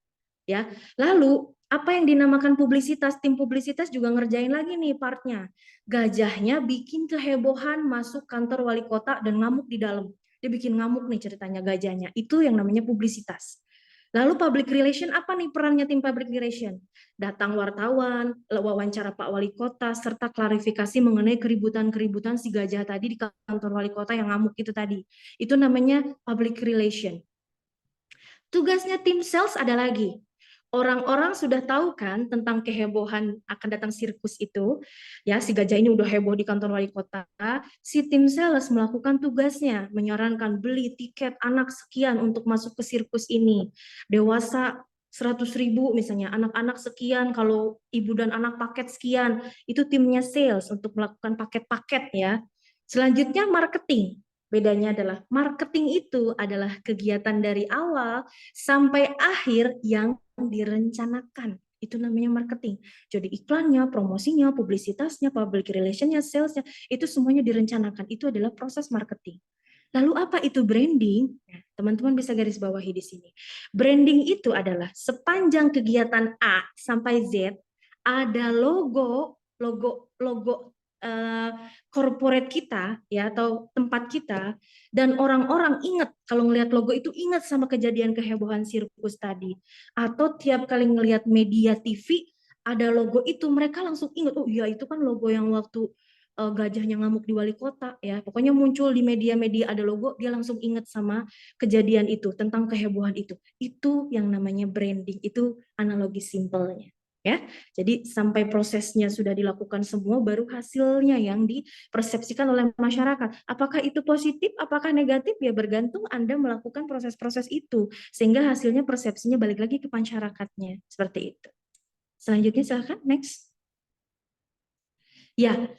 Ya, lalu apa yang dinamakan publisitas, tim publisitas juga ngerjain lagi nih partnya. Gajahnya bikin kehebohan masuk kantor wali kota dan ngamuk di dalam. Dia bikin ngamuk nih ceritanya gajahnya. Itu yang namanya publisitas. Lalu public relation, apa nih perannya tim public relation? Datang wartawan, wawancara Pak Wali Kota, serta klarifikasi mengenai keributan-keributan si gajah tadi di kantor wali kota yang ngamuk itu tadi. Itu namanya public relation. Tugasnya tim sales ada lagi. Orang-orang sudah tahu kan tentang kehebohan akan datang sirkus itu. Ya, si gajah ini udah heboh di kantor wali kota. Si tim sales melakukan tugasnya, menyarankan beli tiket anak sekian untuk masuk ke sirkus ini. Dewasa 100.000 misalnya, anak-anak sekian, kalau ibu dan anak paket sekian. Itu timnya sales untuk melakukan paket-paket ya. Selanjutnya marketing. Bedanya adalah marketing itu adalah kegiatan dari awal sampai akhir yang direncanakan. Itu namanya marketing. Jadi iklannya, promosinya, publisitasnya, public relationnya, salesnya, itu semuanya direncanakan. Itu adalah proses marketing. Lalu apa itu branding? Nah, teman-teman bisa garis bawahi di sini. Branding itu adalah sepanjang kegiatan A sampai Z ada logo corporate kita ya atau tempat kita, dan orang-orang ingat kalau ngelihat logo itu ingat sama kejadian kehebohan sirkus tadi, atau tiap kali ngelihat media TV ada logo itu mereka langsung ingat, oh iya itu kan logo yang waktu gajahnya ngamuk di wali kota ya, pokoknya muncul di media-media ada logo, dia langsung ingat sama kejadian itu, tentang kehebohan itu yang namanya branding. Itu analogi simpelnya ya. Jadi sampai prosesnya sudah dilakukan semua, baru hasilnya yang dipersepsikan oleh masyarakat. Apakah itu positif, apakah negatif, ya bergantung Anda melakukan proses-proses itu, sehingga hasilnya persepsinya balik lagi ke masyarakatnya, seperti itu. Selanjutnya silakan next. Ya,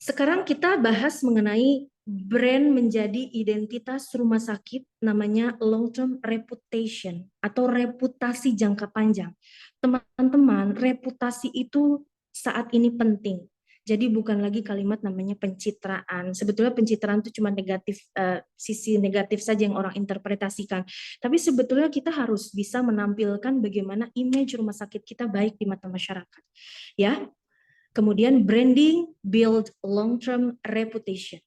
sekarang kita bahas mengenai brand menjadi identitas rumah sakit, namanya long term reputation atau reputasi jangka panjang. Teman-teman, reputasi itu saat ini penting. Jadi bukan lagi kalimat namanya pencitraan. Sebetulnya pencitraan itu cuma negatif, sisi negatif saja yang orang interpretasikan. Tapi sebetulnya kita harus bisa menampilkan bagaimana image rumah sakit kita baik di mata masyarakat. Ya, kemudian branding, build long-term reputation.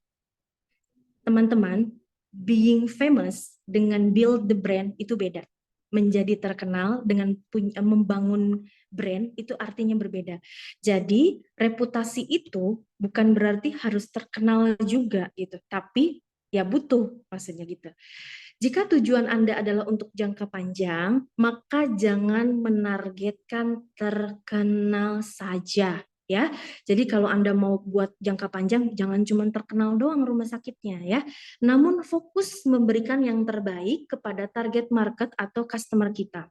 Teman-teman, being famous dengan build the brand itu beda. Menjadi terkenal dengan membangun brand itu artinya berbeda. Jadi reputasi itu bukan berarti harus terkenal juga gitu, tapi ya butuh maksudnya gitu. Jika tujuan Anda adalah untuk jangka panjang, maka jangan menargetkan terkenal saja. Ya, jadi kalau Anda mau buat jangka panjang, jangan cuma terkenal doang rumah sakitnya ya. Namun fokus memberikan yang terbaik kepada target market atau customer kita.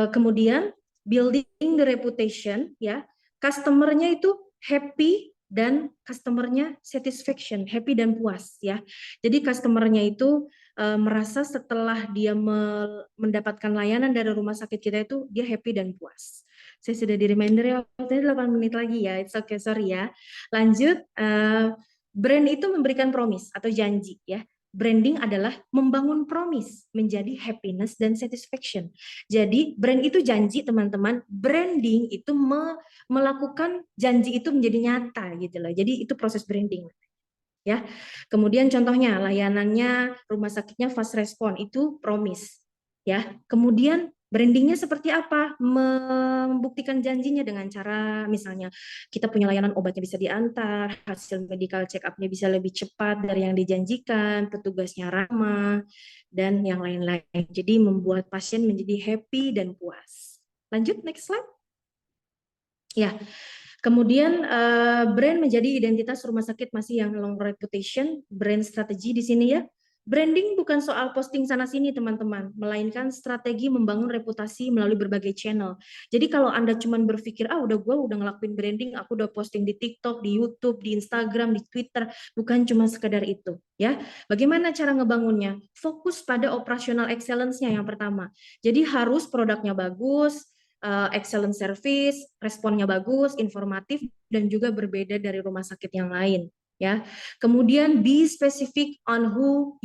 Kemudian building the reputation ya, customernya itu happy dan customernya satisfaction, happy dan puas ya. Jadi customernya itu merasa setelah dia mendapatkan layanan dari rumah sakit kita itu dia happy dan puas. Saya sudah di reminder ya, waktunya 8 menit lagi ya, it's okay, sorry ya. Lanjut, brand itu memberikan promise atau janji ya. Branding adalah membangun promise menjadi happiness dan satisfaction. Jadi brand itu janji teman-teman, branding itu melakukan janji itu menjadi nyata gitu loh. Jadi itu proses branding. Ya. Kemudian contohnya layanannya rumah sakitnya fast respon itu promise. Ya. Kemudian brandingnya seperti apa? Membuktikan janjinya dengan cara misalnya kita punya layanan obatnya bisa diantar, hasil medical check up-nya bisa lebih cepat dari yang dijanjikan, petugasnya ramah, dan yang lain-lain. Jadi membuat pasien menjadi happy dan puas. Lanjut, next slide. Ya, kemudian brand menjadi identitas rumah sakit masih yang long reputation, brand strategi di sini ya. Branding bukan soal posting sana-sini teman-teman, melainkan strategi membangun reputasi melalui berbagai channel. Jadi kalau Anda cuma berpikir, gue udah ngelakuin branding, aku udah posting di TikTok, di YouTube, di Instagram, di Twitter, bukan cuma sekedar itu. Ya, bagaimana cara ngebangunnya? Fokus pada operational excellence-nya yang pertama. Jadi harus produknya bagus, excellent service, responnya bagus, informatif, dan juga berbeda dari rumah sakit yang lain. Ya, kemudian be specific on who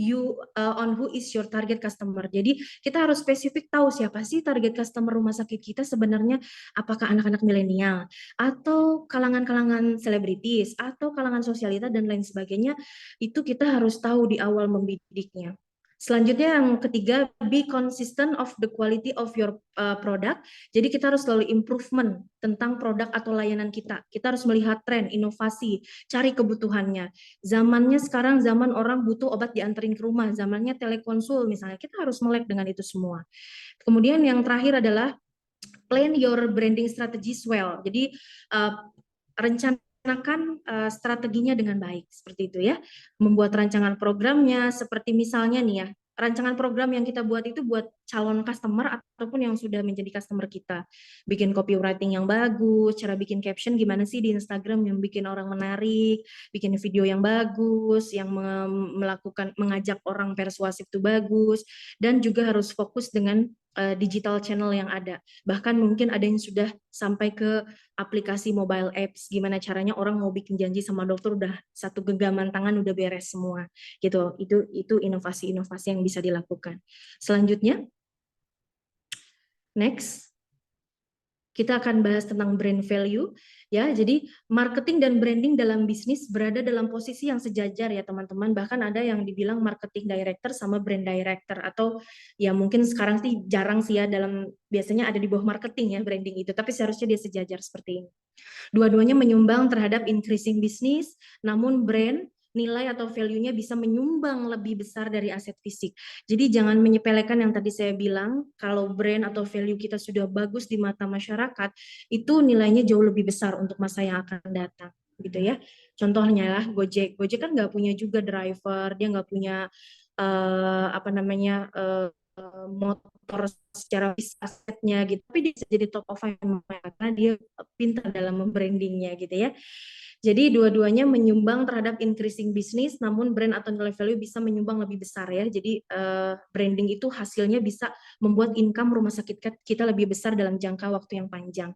is your target customer. Jadi kita harus spesifik tahu siapa sih target customer rumah sakit kita sebenarnya, apakah anak-anak milenial atau kalangan-kalangan selebritis atau kalangan sosialita dan lain sebagainya. Itu kita harus tahu di awal membidiknya. Selanjutnya yang ketiga, be consistent of the quality of your product. Jadi kita harus selalu improvement tentang produk atau layanan kita. Kita harus melihat tren, inovasi, cari kebutuhannya. Zamannya sekarang zaman orang butuh obat dianterin ke rumah, zamannya telekonsul misalnya. Kita harus melek dengan itu semua. Kemudian yang terakhir adalah plan your branding strategies well. Jadi rencanakan strateginya dengan baik, seperti itu ya. Membuat rancangan programnya, seperti misalnya nih ya, rancangan program yang kita buat itu buat calon customer ataupun yang sudah menjadi customer kita. Bikin copywriting yang bagus, cara bikin caption gimana sih di Instagram yang bikin orang menarik, bikin video yang bagus, yang mengajak orang persuasif itu bagus, dan juga harus fokus dengan digital channel yang ada. Bahkan mungkin ada yang sudah sampai ke aplikasi mobile apps, gimana caranya orang mau bikin janji sama dokter udah satu genggaman tangan udah beres semua gitu. Itu inovasi-inovasi yang bisa dilakukan. Selanjutnya, next. Kita akan bahas tentang brand value ya. Jadi marketing dan branding dalam bisnis berada dalam posisi yang sejajar ya teman-teman. Bahkan ada yang dibilang marketing director sama brand director, atau ya mungkin sekarang sih jarang sih ya, dalam biasanya ada di bawah marketing ya branding itu, tapi seharusnya dia sejajar seperti ini. Dua-duanya menyumbang terhadap increasing bisnis, namun brand nilai atau value-nya bisa menyumbang lebih besar dari aset fisik. Jadi jangan menyepelekan yang tadi saya bilang, kalau brand atau value kita sudah bagus di mata masyarakat, itu nilainya jauh lebih besar untuk masa yang akan datang, gitu ya. Contohnya lah Gojek. Gojek kan nggak punya juga driver, dia nggak punya motor secara asetnya gitu, tapi dia bisa jadi top of mind karena dia pintar dalam membrandingnya gitu ya. Jadi dua-duanya menyumbang terhadap increasing bisnis, namun brand atau nilai value bisa menyumbang lebih besar ya. Jadi branding itu hasilnya bisa membuat income rumah sakit kita lebih besar dalam jangka waktu yang panjang.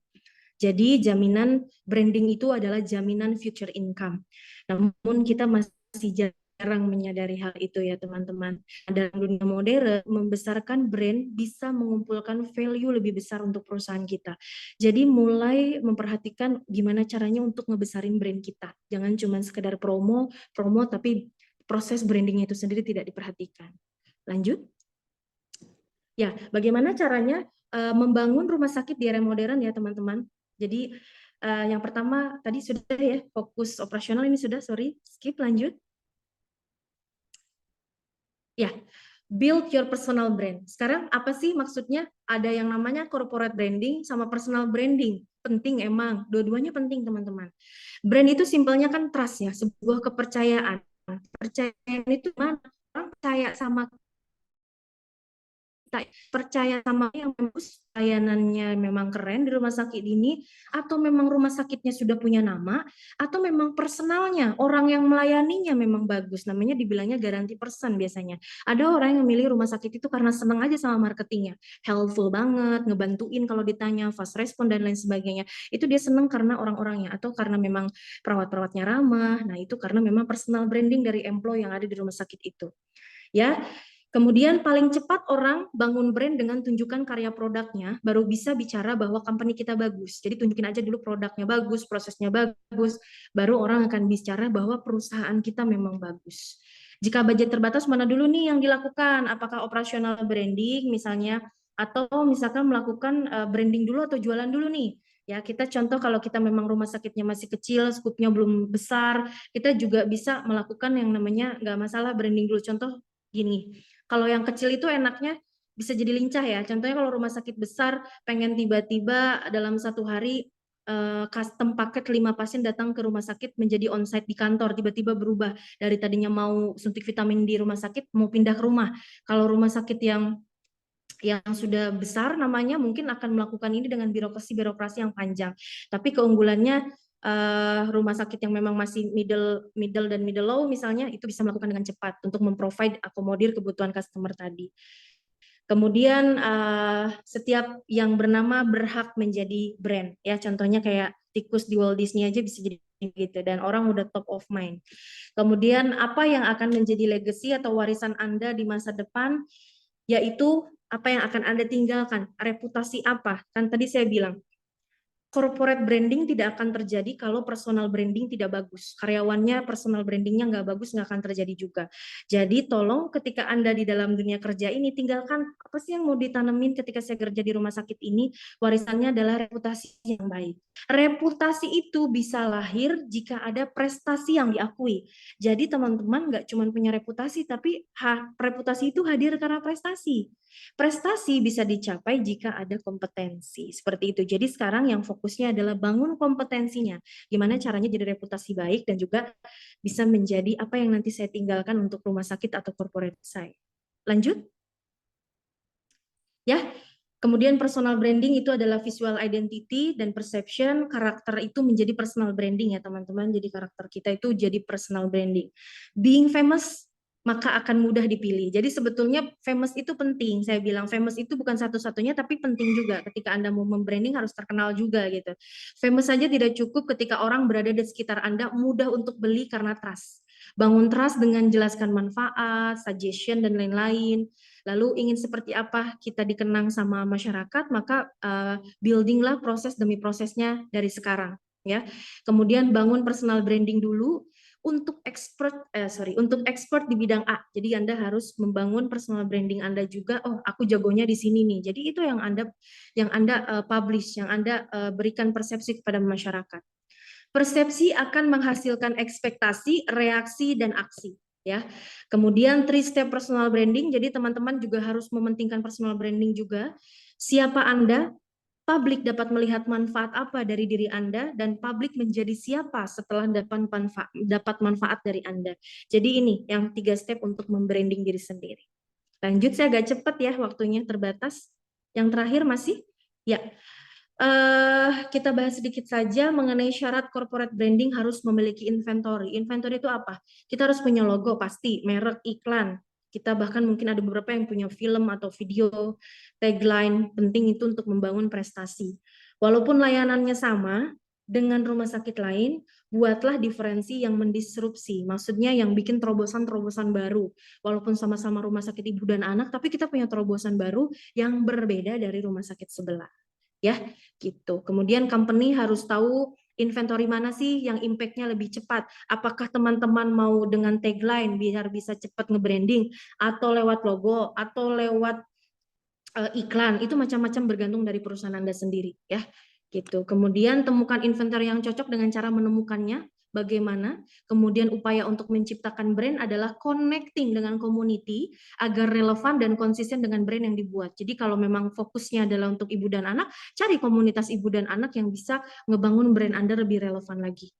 Jadi jaminan branding itu adalah jaminan future income. Namun kita masih jarang menyadari hal itu ya teman-teman. Dalam dunia modern, membesarkan brand bisa mengumpulkan value lebih besar untuk perusahaan kita. Jadi mulai memperhatikan gimana caranya untuk ngebesarin brand kita. Jangan cuma sekedar promo tapi proses brandingnya itu sendiri tidak diperhatikan. Lanjut. Ya, bagaimana caranya membangun rumah sakit di era modern ya teman-teman. Jadi yang pertama tadi sudah ya, fokus operasional ini sudah, sorry, skip, lanjut. Ya, build your personal brand. Sekarang apa sih maksudnya? Ada yang namanya corporate branding sama personal branding. Penting emang, dua-duanya penting teman-teman. Brand itu simpelnya kan trust ya, sebuah kepercayaan. Kepercayaan itu mana? Orang percaya sama percaya sama yang bagus, layanannya memang keren di rumah sakit ini, atau memang rumah sakitnya sudah punya nama, atau memang personalnya, orang yang melayaninya memang bagus, namanya dibilangnya garanti person biasanya. Ada orang yang memilih rumah sakit itu karena senang aja sama marketingnya, helpful banget, ngebantuin kalau ditanya, fast respon dan lain sebagainya. Itu dia senang karena orang-orangnya, atau karena memang perawat-perawatnya ramah. Nah itu karena memang personal branding dari employee yang ada di rumah sakit itu. Ya, kemudian paling cepat orang bangun brand dengan tunjukkan karya produknya, baru bisa bicara bahwa company kita bagus. Jadi tunjukin aja dulu produknya bagus, prosesnya bagus, baru orang akan bicara bahwa perusahaan kita memang bagus. Jika budget terbatas, mana dulu nih yang dilakukan? Apakah operasional branding misalnya, atau misalkan melakukan branding dulu atau jualan dulu nih? Ya, kita contoh kalau kita memang rumah sakitnya masih kecil, skupnya belum besar, kita juga bisa melakukan yang namanya nggak masalah branding dulu. Contoh gini, kalau yang kecil itu enaknya bisa jadi lincah ya. Contohnya kalau rumah sakit besar pengen tiba-tiba dalam satu hari custom paket 5 pasien datang ke rumah sakit menjadi onsite di kantor, tiba-tiba berubah dari tadinya mau suntik vitamin di rumah sakit mau pindah ke rumah. Kalau rumah sakit yang sudah besar namanya mungkin akan melakukan ini dengan birokrasi yang panjang. Tapi keunggulannya rumah sakit yang memang masih middle dan middle low misalnya itu bisa melakukan dengan cepat untuk memprovide akomodir kebutuhan customer tadi. Kemudian setiap yang bernama berhak menjadi brand ya, contohnya kayak tikus di Walt Disney aja bisa jadi gitu dan orang udah top of mind. Kemudian apa yang akan menjadi legacy atau warisan Anda di masa depan, yaitu apa yang akan Anda tinggalkan, reputasi apa. Kan tadi saya bilang corporate branding tidak akan terjadi kalau personal branding tidak bagus. Karyawannya personal brandingnya nggak bagus, nggak akan terjadi juga. Jadi tolong ketika Anda di dalam dunia kerja ini, tinggalkan apa sih yang mau ditanemin ketika saya kerja di rumah sakit ini, warisannya adalah reputasi yang baik. Reputasi itu bisa lahir jika ada prestasi yang diakui. Jadi teman-teman nggak cuma punya reputasi, tapi reputasi itu hadir karena prestasi. Prestasi bisa dicapai jika ada kompetensi. Seperti itu. Jadi sekarang yang fokusnya adalah bangun kompetensinya. Gimana caranya jadi reputasi baik dan juga bisa menjadi apa yang nanti saya tinggalkan untuk rumah sakit atau corporate saya. Lanjut. Ya. Kemudian personal branding itu adalah visual identity dan perception. Karakter itu menjadi personal branding ya teman-teman. Jadi karakter kita itu jadi personal branding. Being famous maka akan mudah dipilih. Jadi sebetulnya famous itu penting. Saya bilang famous itu bukan satu-satunya, tapi penting juga ketika Anda mau membranding harus terkenal juga gitu. Famous saja tidak cukup ketika orang berada di sekitar Anda mudah untuk beli karena trust. Bangun trust dengan jelaskan manfaat, suggestion, dan lain-lain. Lalu ingin seperti apa kita dikenang sama masyarakat, maka buildinglah proses demi prosesnya dari sekarang. Ya, kemudian bangun personal branding dulu untuk expert di bidang A. Jadi Anda harus membangun personal branding Anda juga. Oh, aku jagonya di sini nih. Jadi itu yang Anda publish, yang Anda berikan persepsi kepada masyarakat. Persepsi akan menghasilkan ekspektasi, reaksi, dan aksi. Ya. Kemudian 3-step personal branding. Jadi teman-teman juga harus mementingkan personal branding juga. Siapa Anda? Publik dapat melihat manfaat apa dari diri Anda, dan publik menjadi siapa setelah dapat manfaat dari Anda. Jadi ini yang 3 step untuk membranding diri sendiri. Lanjut, saya agak cepat ya, waktunya terbatas. Yang terakhir masih? Ya, kita bahas sedikit saja mengenai syarat corporate branding harus memiliki inventory. Inventory itu apa? Kita harus punya logo pasti, merek, iklan. Kita bahkan mungkin ada beberapa yang punya film atau video, tagline, penting itu untuk membangun prestasi. Walaupun layanannya sama dengan rumah sakit lain, buatlah diferensi yang mendisrupsi. Maksudnya yang bikin terobosan-terobosan baru. Walaupun sama-sama rumah sakit ibu dan anak, tapi kita punya terobosan baru yang berbeda dari rumah sakit sebelah. Ya, gitu. Kemudian company harus tahu inventory mana sih yang impact-nya lebih cepat. Apakah teman-teman mau dengan tagline biar bisa cepat nge-branding, atau lewat logo, atau lewat iklan, itu macam-macam bergantung dari perusahaan Anda sendiri ya. Gitu. Kemudian temukan inventory yang cocok dengan cara menemukannya. Bagaimana? Kemudian upaya untuk menciptakan brand adalah connecting dengan community agar relevan dan konsisten dengan brand yang dibuat. Jadi kalau memang fokusnya adalah untuk ibu dan anak, cari komunitas ibu dan anak yang bisa ngebangun brand Anda lebih relevan lagi.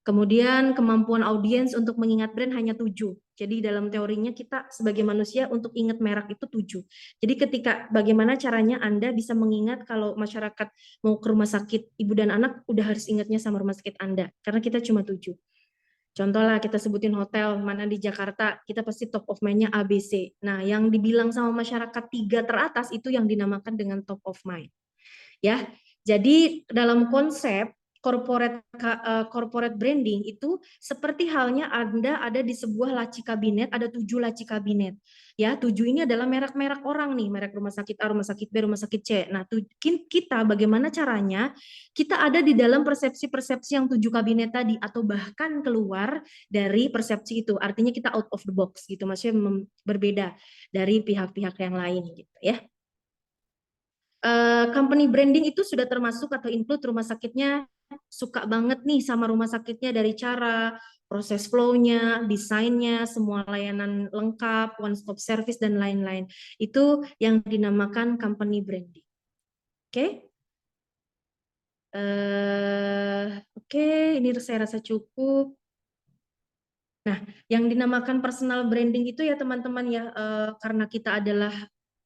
Kemudian kemampuan audiens untuk mengingat brand hanya 7. Jadi dalam teorinya kita sebagai manusia untuk ingat merek itu 7. Jadi ketika bagaimana caranya Anda bisa mengingat kalau masyarakat mau ke rumah sakit ibu dan anak udah harus ingatnya sama rumah sakit Anda. Karena kita cuma 7. Contoh lah kita sebutin hotel mana di Jakarta, kita pasti top of mind-nya ABC. Nah yang dibilang sama masyarakat 3 teratas itu yang dinamakan dengan top of mind. Ya, jadi dalam konsep corporate branding itu seperti halnya Anda ada di sebuah laci kabinet, ada 7 laci kabinet. Ya, 7 ini adalah merek-merek orang nih, merek rumah sakit A, rumah sakit B, rumah sakit C. Nah, kita bagaimana caranya kita ada di dalam persepsi-persepsi yang 7 kabinet tadi atau bahkan keluar dari persepsi itu. Artinya kita out of the box gitu, maksudnya berbeda dari pihak-pihak yang lain gitu ya. Company branding itu sudah termasuk atau include rumah sakitnya suka banget nih sama rumah sakitnya dari cara proses flow-nya, desainnya, semua layanan lengkap, one stop service dan lain-lain. Itu yang dinamakan company branding. Oke? Oke, ini saya rasa cukup. Nah, yang dinamakan personal branding itu ya teman-teman ya, karena kita adalah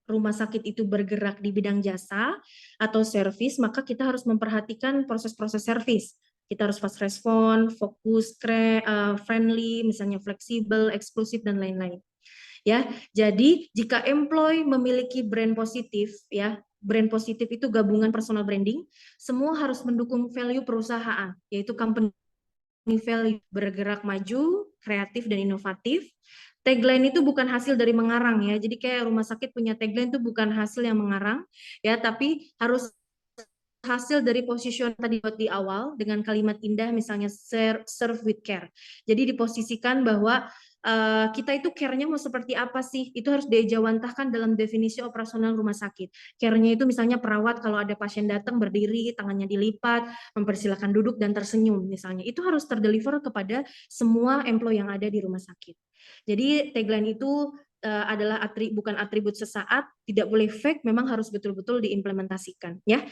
rumah sakit itu bergerak di bidang jasa atau service, maka kita harus memperhatikan proses-proses service. Kita harus fast respon, fokus, friendly, misalnya fleksibel, eksklusif dan lain-lain. Ya, jadi jika employee memiliki brand positif, ya, brand positif itu gabungan personal branding, semua harus mendukung value perusahaan, yaitu company value, bergerak maju, kreatif dan inovatif. Tagline itu bukan hasil dari mengarang ya. Jadi kayak rumah sakit punya tagline itu bukan hasil yang mengarang ya, tapi harus hasil dari position tadi buat di awal dengan kalimat indah misalnya serve with care. Jadi diposisikan bahwa kita itu care-nya mau seperti apa sih? Itu harus diejawantahkan dalam definisi operasional rumah sakit. Care-nya itu misalnya perawat kalau ada pasien datang berdiri, tangannya dilipat, mempersilahkan duduk dan tersenyum misalnya. Itu harus terdeliver kepada semua employee yang ada di rumah sakit. Jadi tagline itu adalah bukan atribut sesaat, tidak boleh fake, memang harus betul-betul diimplementasikan ya.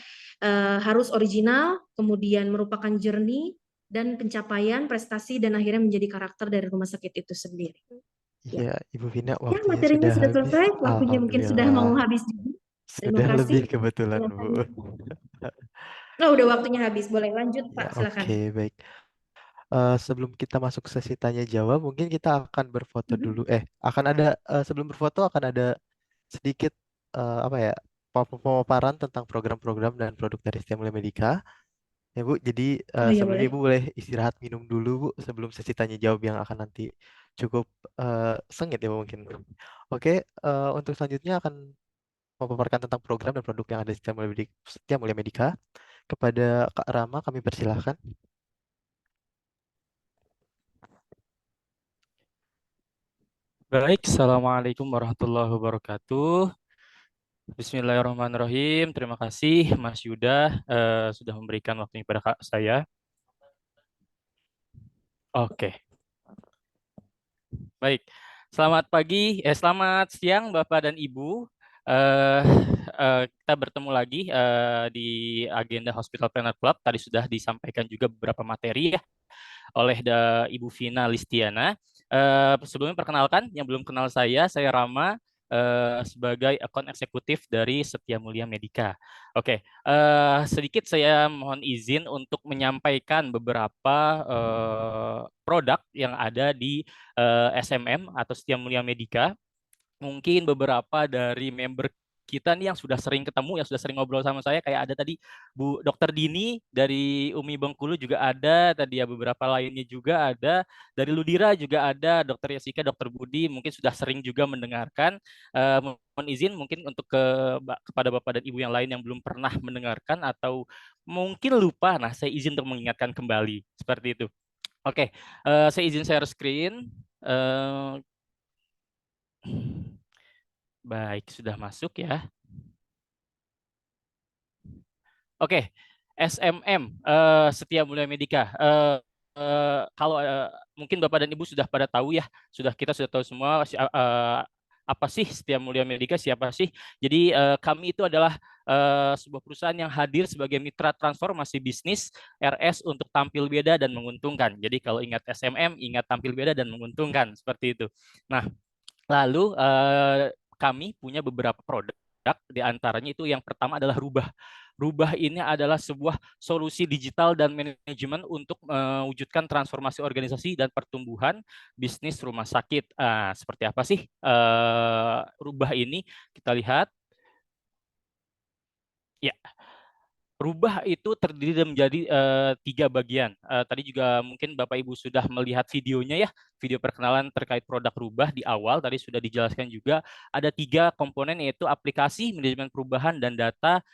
Harus original, kemudian merupakan journey dan pencapaian prestasi dan akhirnya menjadi karakter dari rumah sakit itu sendiri. Iya, Ibu Vina, Ya, waktunya materinya sudah habis. selesai, waktunya mungkin sudah mau Alhamdulillah. habis juga. Terima Sudah kasih. lebih kebetulan, Bu. Oh, udah waktunya habis. Boleh lanjut, Ya, Pak, silakan. oke, baik. Sebelum kita masuk sesi tanya jawab, mungkin kita akan berfoto Mhm. dulu. Akan ada sebelum berfoto akan ada sedikit apa ya pemaparan tentang program-program dan produk dari Setia Mulia Medika. Ya Bu, jadi Oh ya sebelumnya boleh. Ibu boleh istirahat minum dulu Bu sebelum sesi tanya jawab yang akan nanti cukup sengit ya Bu, mungkin. Oke, untuk selanjutnya akan memaparkan tentang program dan produk yang ada di Setia Mulia Medika. Kepada Kak Rama kami persilahkan. Baik, Assalamualaikum warahmatullahi wabarakatuh. Bismillahirrahmanirrahim. Terima kasih Mas Yuda sudah memberikan waktunya kepada saya. Oke, baik. Selamat pagi, selamat siang Bapak dan Ibu. Eh, kita bertemu lagi di agenda Hospital Planner Club. Tadi sudah disampaikan juga beberapa materi ya oleh Ibu Vina Listiana. Sebelumnya perkenalkan, yang belum kenal saya Rama sebagai akun eksekutif dari Setia Mulia Medika. Oke, sedikit saya mohon izin untuk menyampaikan beberapa produk yang ada di SMM atau Setia Mulia Medika. Mungkin beberapa dari member kita nih yang sudah sering ketemu, yang sudah sering ngobrol sama saya, kayak ada tadi Bu Dokter Dini dari UMI Bengkulu juga ada, tadi ya beberapa lainnya juga ada, dari Ludira juga ada, Dokter Yesika, Dokter Budi, mungkin sudah sering juga mendengarkan. Mohon izin mungkin untuk kepada Bapak dan Ibu yang lain yang belum pernah mendengarkan atau mungkin lupa, nah saya izin untuk mengingatkan kembali, seperti itu. Oke, saya izin share screen. Baik, sudah masuk ya. Oke, SMM Setia Mulia Medika. Kalau mungkin Bapak dan Ibu sudah pada tahu ya, kita sudah tahu semua apa sih Setia Mulia Medika, siapa sih? Jadi kami itu adalah sebuah perusahaan yang hadir sebagai mitra transformasi bisnis RS untuk tampil beda dan menguntungkan. Jadi kalau ingat SMM, ingat tampil beda dan menguntungkan, seperti itu. Nah, lalu kami punya beberapa produk, di antaranya itu yang pertama adalah Rubah. Rubah ini adalah sebuah solusi digital dan manajemen untuk mewujudkan transformasi organisasi dan pertumbuhan bisnis rumah sakit. Seperti apa sih Rubah ini? Kita lihat. Ya, Rubah itu terdiri dan menjadi 3 bagian. Tadi juga mungkin Bapak Ibu sudah melihat videonya ya, video perkenalan terkait produk Rubah di awal. Tadi sudah dijelaskan juga ada 3 komponen yaitu aplikasi, manajemen perubahan, dan data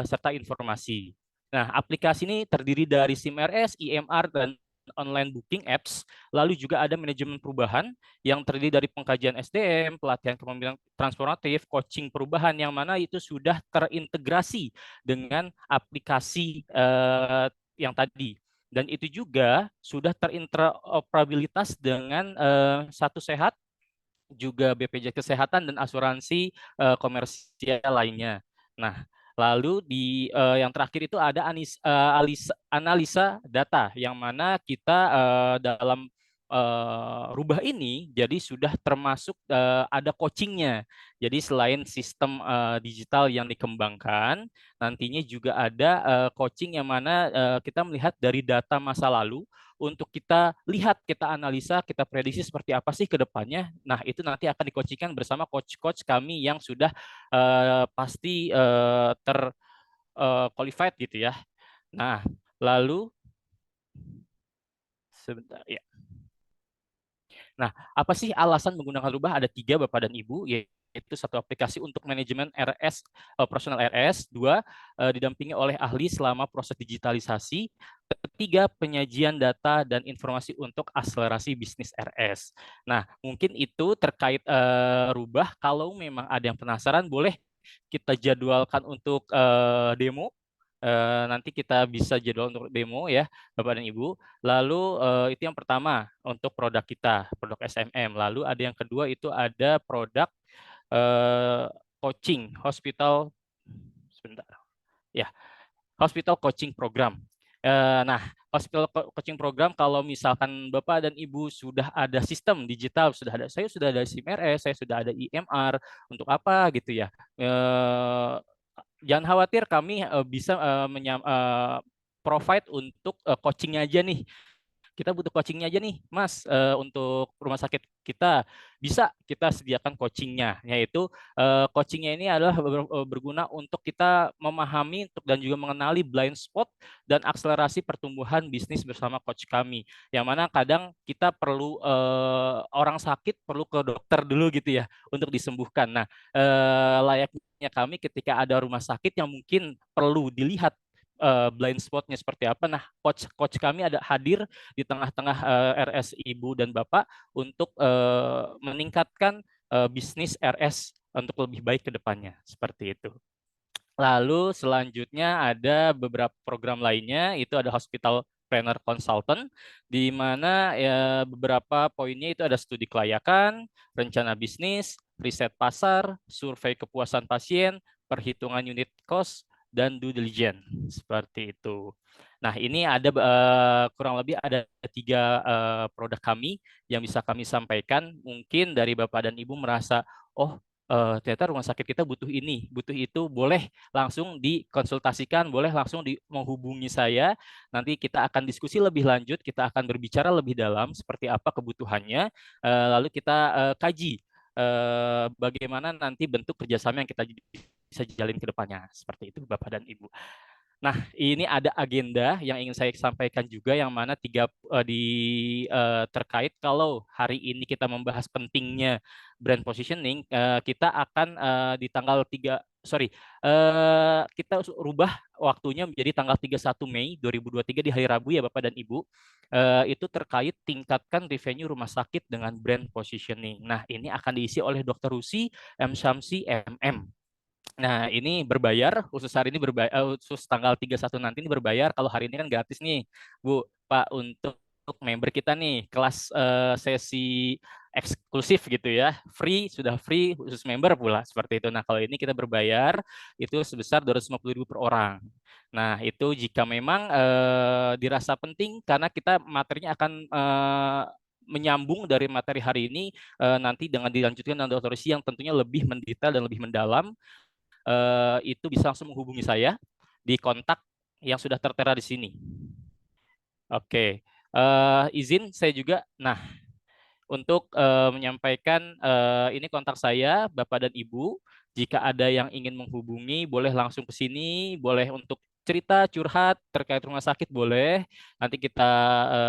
serta informasi. Nah, aplikasi ini terdiri dari SIM-RS, IMR, dan online booking apps. Lalu juga ada manajemen perubahan yang terdiri dari pengkajian SDM, pelatihan kepemimpinan transformatif, coaching perubahan yang mana itu sudah terintegrasi dengan aplikasi yang tadi. Dan itu juga sudah terinteroperabilitas dengan Satu Sehat, juga BPJS Kesehatan, dan asuransi komersial lainnya. Nah, lalu di yang terakhir itu ada analisa data, yang mana kita dalam Rubah ini jadi sudah termasuk ada coachingnya. Jadi selain sistem digital yang dikembangkan, nantinya juga ada coaching yang mana kita melihat dari data masa lalu untuk kita lihat, kita analisa, kita prediksi seperti apa sih ke depannya. Nah, itu nanti akan dikoachingkan bersama coach-coach kami yang sudah pasti qualified gitu ya. Nah, lalu sebentar ya. Nah, apa sih alasan menggunakan Rubah? Ada 3 Bapak dan Ibu, yaitu 1 aplikasi untuk manajemen RS, operasional RS, 2 didampingi oleh ahli selama proses digitalisasi, 3 penyajian data dan informasi untuk akselerasi bisnis RS. Nah, mungkin itu terkait Rubah. Kalau memang ada yang penasaran, boleh kita jadwalkan untuk demo. Nanti kita bisa jadwal untuk demo ya Bapak dan Ibu. Lalu itu yang pertama untuk produk kita, produk SMM. Lalu ada yang kedua itu ada produk coaching hospital, sebentar ya, hospital coaching program. Nah, hospital coaching program, kalau misalkan Bapak dan Ibu sudah ada sistem digital, saya sudah ada SIM-RS, saya sudah ada IMR, untuk apa gitu ya. Jangan khawatir, kami bisa provide untuk coachingnya aja nih. kita butuh coachingnya aja nih, Mas, untuk rumah sakit kita. Bisa kita sediakan coachingnya, yaitu coachingnya ini adalah berguna untuk kita memahami dan juga mengenali blind spot dan akselerasi pertumbuhan bisnis bersama coach kami. Yang mana kadang kita perlu orang sakit perlu ke dokter dulu gitu ya untuk disembuhkan. Nah, layaknya kami ketika ada rumah sakit yang mungkin perlu dilihat blind spotnya seperti apa. Nah, coach kami ada hadir di tengah-tengah RS ibu dan bapak untuk meningkatkan bisnis RS untuk lebih baik ke depannya seperti itu. Lalu selanjutnya ada beberapa program lainnya, itu ada Hospital Planner Consultant, di mana ya, beberapa poinnya itu ada studi kelayakan, rencana bisnis, riset pasar, survei kepuasan pasien, perhitungan unit cost, dan due diligence seperti itu. Nah, ini ada kurang lebih ada 3 produk kami yang bisa kami sampaikan. Mungkin dari Bapak dan Ibu merasa, oh ternyata rumah sakit kita butuh ini, butuh itu, boleh langsung dikonsultasikan, boleh langsung menghubungi saya. Nanti kita akan diskusi lebih lanjut, kita akan berbicara lebih dalam seperti apa kebutuhannya, lalu kita kaji bagaimana nanti bentuk kerjasama yang kita bisa jalin ke depannya. Seperti itu, Bapak dan Ibu. Nah, ini ada agenda yang ingin saya sampaikan juga, yang mana terkait kalau hari ini kita membahas pentingnya brand positioning, kita akan di tanggal 3 sorry kita rubah waktunya menjadi tanggal 31 Mei 2023 di hari Rabu ya Bapak dan Ibu. Itu terkait tingkatkan revenue rumah sakit dengan brand positioning. Nah, ini akan diisi oleh Dr. Rusi M. Syamsi MM. Nah, ini berbayar, khusus hari ini berbayar, khusus tanggal 31 nanti ini berbayar. Kalau hari ini kan gratis nih, Bu, Pak, untuk member kita nih, kelas sesi eksklusif gitu ya, free, sudah free, khusus member pula, seperti itu. Nah, kalau ini kita berbayar, itu sebesar 250.000 per orang. Nah, itu jika memang dirasa penting, karena kita materinya akan menyambung dari materi hari ini, nanti dengan dilanjutkan dengan Dr. Rusi yang tentunya lebih mendetail dan lebih mendalam, itu bisa langsung menghubungi saya di kontak yang sudah tertera di sini. Oke, izin saya juga. Nah, untuk menyampaikan ini kontak saya, Bapak dan Ibu. Jika ada yang ingin menghubungi, boleh langsung ke sini, boleh untuk cerita, curhat terkait rumah sakit, boleh. Nanti kita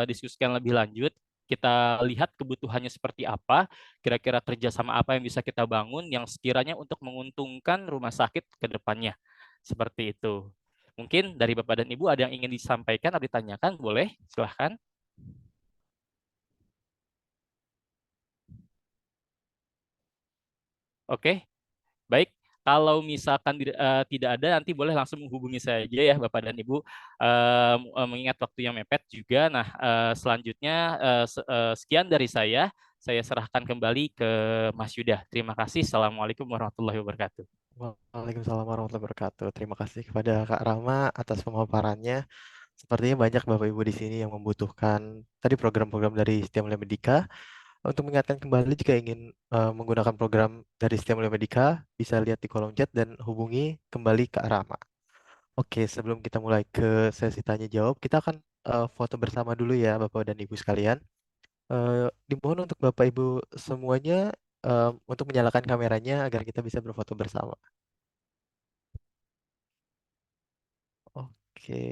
diskusikan lebih lanjut. Kita lihat kebutuhannya seperti apa, kira-kira kerjasama apa yang bisa kita bangun yang sekiranya untuk menguntungkan rumah sakit ke depannya. Seperti itu. Mungkin dari Bapak dan Ibu ada yang ingin disampaikan atau ditanyakan, boleh, silahkan. Oke, baik. Kalau misalkan tidak ada, nanti boleh langsung menghubungi saya aja ya, Bapak dan Ibu. Mengingat waktu yang mepet juga. Nah, selanjutnya sekian dari saya. Saya serahkan kembali ke Mas Yuda. Terima kasih. Assalamualaikum warahmatullahi wabarakatuh. Waalaikumsalam warahmatullahi wabarakatuh. Terima kasih kepada Kak Rama atas pemaparannya. Sepertinya banyak Bapak Ibu di sini yang membutuhkan tadi program-program dari Setia Mulia Medika. Untuk mengingatkan kembali, jika ingin menggunakan program dari Setia Mulia Medika, bisa lihat di kolom chat dan hubungi kembali Kak Rama. Oke, sebelum kita mulai ke sesi tanya jawab, kita akan foto bersama dulu ya Bapak dan Ibu sekalian. Dimohon untuk Bapak Ibu semuanya untuk menyalakan kameranya agar kita bisa berfoto bersama. Oke,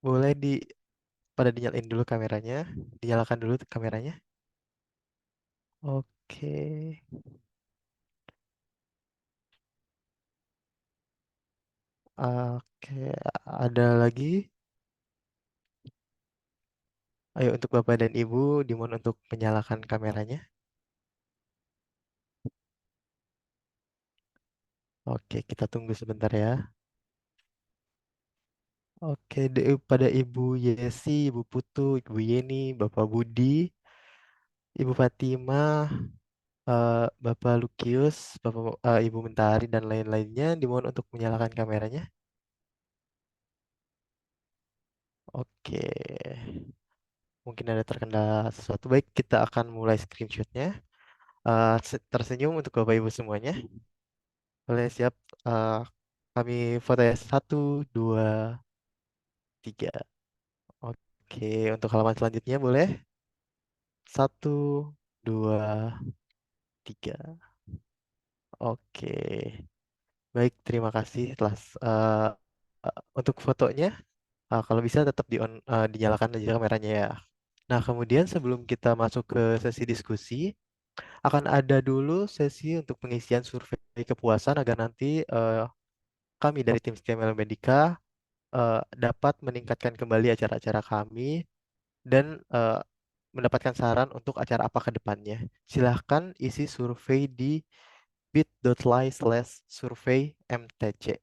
boleh pada dinyalain dulu kameranya, dinyalakan dulu kameranya. Oke, oke, ada lagi. Ayo untuk Bapak dan Ibu dimohon untuk menyalakan kameranya. Oke, kita tunggu sebentar ya. Oke, pada Ibu Yesi, Ibu Putu, Ibu Yeni, Bapak Budi, Ibu Fatimah, Bapak Lukius, Ibu Mentari dan lain-lainnya dimohon untuk menyalakan kameranya. Oke, mungkin ada terkendala sesuatu. Baik, kita akan mulai screenshotnya. Tersenyum untuk Bapak Ibu semuanya. Boleh siap? Eh, Kami foto ya 1, 2, 3. Oke, untuk halaman selanjutnya boleh. 1, 2, 3. Oke. Baik, terima kasih untuk fotonya. Kalau bisa tetap dinyalakan aja kameranya ya. Nah, kemudian sebelum kita masuk ke sesi diskusi, akan ada dulu sesi untuk pengisian survei kepuasan agar nanti kami dari tim Skemel Medica dapat meningkatkan kembali acara-acara kami dan mendapatkan saran untuk acara apa ke depannya. Silahkan isi survei di bit.ly/survey mtc.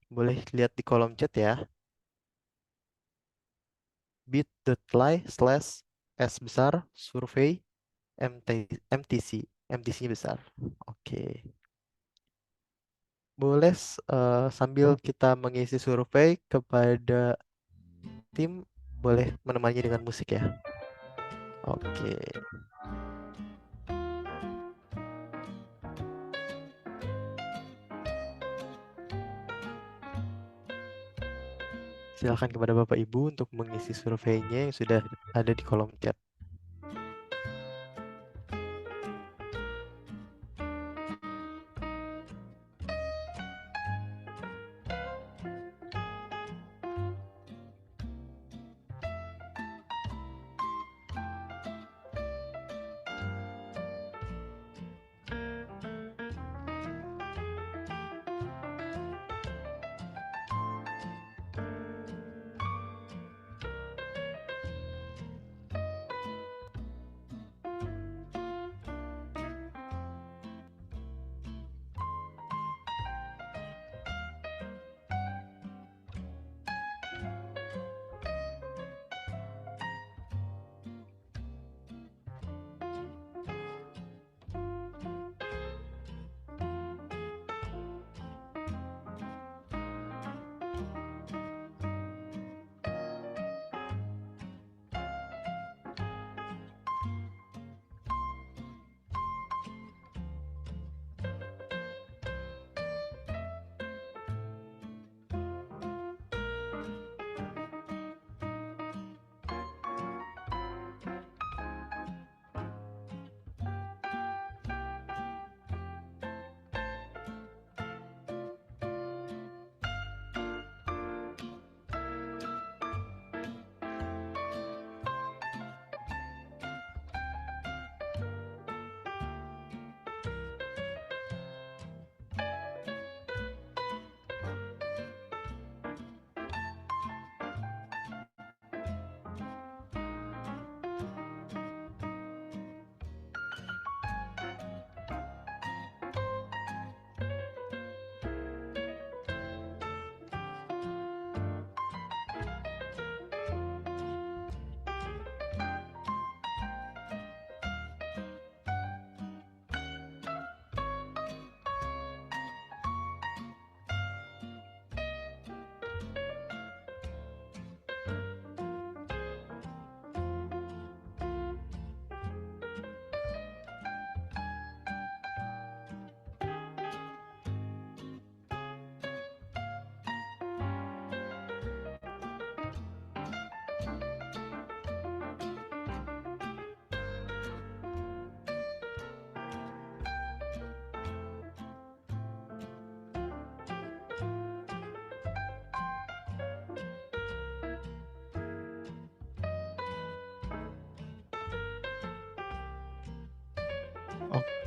Boleh lihat di kolom chat ya. bit.ly/s besar survei MTC. MTC-nya besar. Oke. Boleh sambil kita mengisi survei kepada tim, boleh menemani dengan musik ya. Oke. Silakan kepada Bapak Ibu untuk mengisi surveinya yang sudah ada di kolom chat.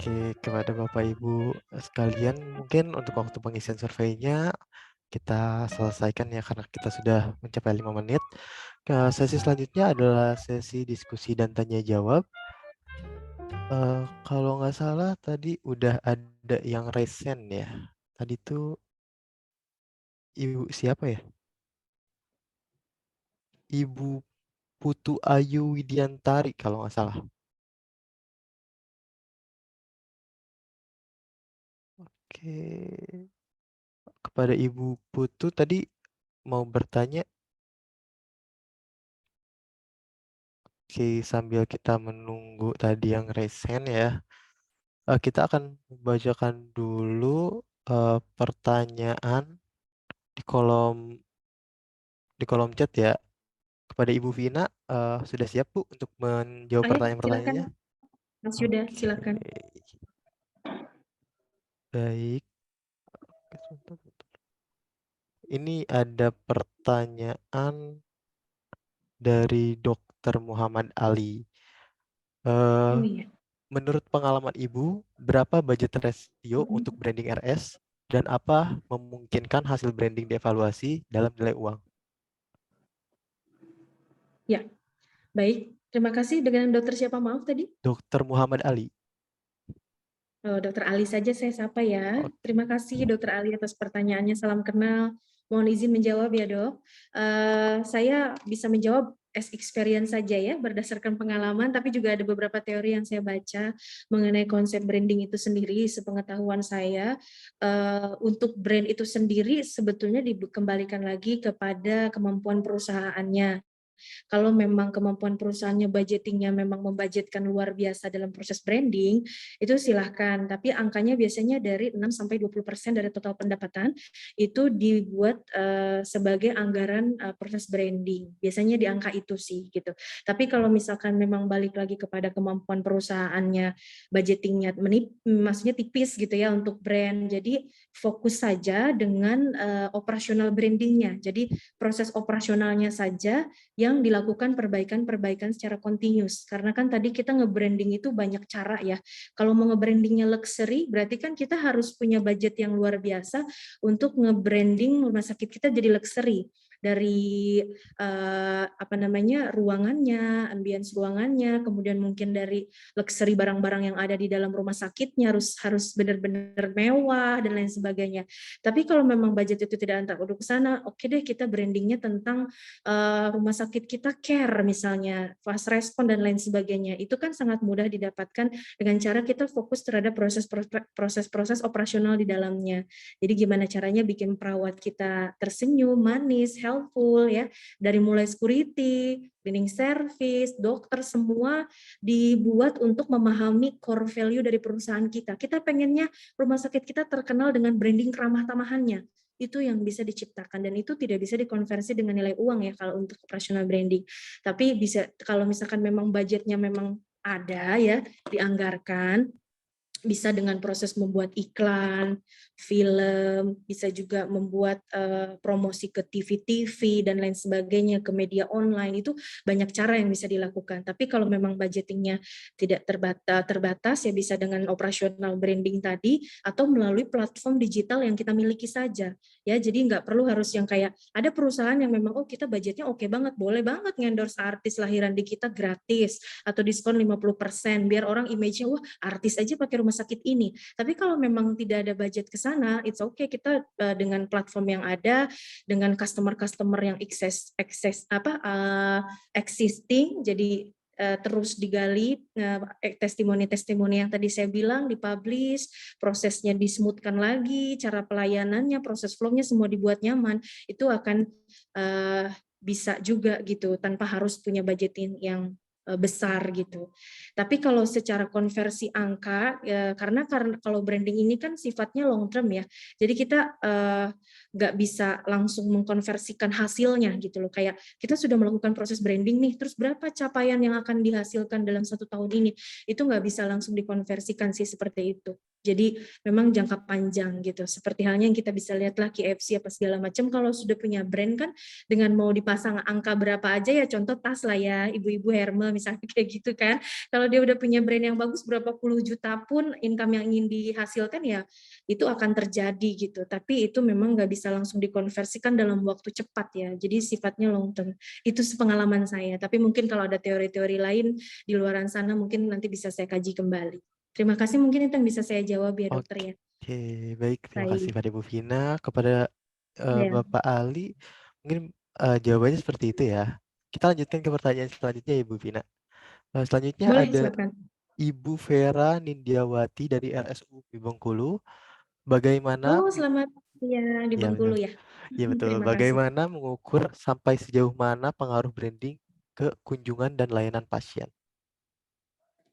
Oke, kepada Bapak Ibu sekalian, mungkin untuk waktu pengisian surveinya kita selesaikan ya karena kita sudah mencapai 5 menit. Sesi selanjutnya adalah sesi diskusi dan tanya jawab. Kalau nggak salah tadi udah ada yang resen ya. Tadi tuh Ibu siapa ya? Ibu Putu Ayu Widiantari kalau nggak salah. Oke. Kepada Ibu Putu tadi mau bertanya. Oke, sambil kita menunggu tadi yang resen ya, kita akan membacakan dulu pertanyaan di kolom chat ya. kepada Ibu Vina, sudah siap Bu untuk menjawab Silakan, pertanyaan-pertanyaannya? Mas Yuda, Oke, silakan. baik. Oke, sebentar. Ini ada pertanyaan dari Dr. Muhammad Ali. Eh, Oh iya. Menurut pengalaman Ibu, berapa budget rasio untuk branding RS dan apa memungkinkan hasil branding dievaluasi dalam nilai uang? Ya, baik. Terima kasih. Dengan dokter siapa maaf tadi? Dr. Muhammad Ali. Dokter Ali saja saya sapa ya. Oke. Terima kasih Dokter Ali atas pertanyaannya. Salam kenal. Mohon izin menjawab ya dok. Saya bisa menjawab as experience saja ya, berdasarkan pengalaman, tapi juga ada beberapa teori yang saya baca mengenai konsep branding itu sendiri. Sepengetahuan saya, untuk brand itu sendiri sebetulnya dikembalikan lagi kepada kemampuan perusahaannya. Kalau memang kemampuan perusahaannya budgetingnya memang membudgetkan luar biasa dalam proses branding, itu silahkan. Tapi angkanya biasanya dari 6-20% dari total pendapatan itu dibuat sebagai anggaran proses branding. Biasanya di angka itu sih gitu. Tapi kalau misalkan memang balik lagi kepada kemampuan perusahaannya, budgetingnya maksudnya tipis gitu ya untuk brand. Jadi fokus saja dengan operasional brandingnya. Jadi proses operasionalnya saja yang dilakukan perbaikan-perbaikan secara continuous. Karena kan tadi kita nge-branding itu banyak cara ya. Kalau mau nge-brandingnya luxury, berarti kan kita harus punya budget yang luar biasa untuk nge-branding rumah sakit kita jadi luxury. Dari ruangannya, ambience ruangannya, kemudian mungkin dari luxury barang-barang yang ada di dalam rumah sakitnya harus benar-benar mewah dan lain sebagainya. Tapi kalau memang budget itu tidak antar ke sana, oke deh kita brandingnya tentang rumah sakit kita care misalnya, fast respon dan lain sebagainya. Itu kan sangat mudah didapatkan dengan cara kita fokus terhadap proses-proses operasional di dalamnya. Jadi gimana caranya bikin perawat kita tersenyum, manis, helpful ya. Dari mulai security, cleaning service, dokter semua dibuat untuk memahami core value dari perusahaan kita. Kita pengennya rumah sakit kita terkenal dengan branding ramah tamahannya. Itu yang bisa diciptakan dan itu tidak bisa dikonversi dengan nilai uang ya kalau untuk operational branding. Tapi bisa kalau misalkan memang budgetnya memang ada ya dianggarkan, bisa dengan proses membuat iklan, film, bisa juga membuat promosi ke TV-TV dan lain sebagainya, ke media online, itu banyak cara yang bisa dilakukan. Tapi kalau memang budgetingnya tidak terbatas ya bisa dengan operasional branding tadi atau melalui platform digital yang kita miliki saja. Ya, jadi nggak perlu harus yang kayak ada perusahaan yang memang oh kita budgetnya oke banget, boleh banget ngendorse artis lahiran di kita gratis atau diskon 50% biar orang image-nya wah artis aja pakai rumah sakit ini. Tapi kalau memang tidak ada budget ke sana, it's okay kita dengan platform yang ada, dengan customer yang existing, jadi terus digali testimoni-testimoni yang tadi saya bilang, dipublish, prosesnya dismoothkan lagi, cara pelayanannya, proses flow-nya semua dibuat nyaman, itu akan bisa juga gitu tanpa harus punya budgeting yang besar gitu. Tapi kalau secara konversi angka, ya, karena kalau branding ini kan sifatnya long term ya, jadi kita nggak bisa langsung mengkonversikan hasilnya gitu loh. Kayak kita sudah melakukan proses branding nih, terus berapa capaian yang akan dihasilkan dalam 1 tahun ini? Itu nggak bisa langsung dikonversikan sih seperti itu. Jadi memang jangka panjang gitu. Seperti halnya yang kita bisa lihatlah KFC apa segala macam. Kalau sudah punya brand kan dengan mau dipasang angka berapa aja ya, contoh tas lah ya, ibu-ibu Hermes misalnya kayak gitu kan. Kalau dia udah punya brand yang bagus berapa puluh juta pun income yang ingin dihasilkan ya itu akan terjadi gitu. Tapi itu memang nggak bisa langsung dikonversikan dalam waktu cepat ya. Jadi sifatnya long term. Itu sepengalaman saya. Tapi mungkin kalau ada teori-teori lain di luar sana mungkin nanti bisa saya kaji kembali. Terima kasih, mungkin itu yang bisa saya jawab ya dokter ya. Oke, baik. Terima kasih Baik. pada Ibu Vina. Kepada Ya. Bapak Ali, mungkin jawabannya seperti itu ya. Kita lanjutkan ke pertanyaan selanjutnya Ibu Vina. Selanjutnya Boleh, ada silakan. Ibu Vera Nindiawati dari RSU Bengkulu. Bagaimana? Oh, selamat ya di Ya benar. Bengkulu ya. Ya betul. Terima kasih. Bagaimana mengukur sampai sejauh mana pengaruh branding ke kunjungan dan layanan pasien?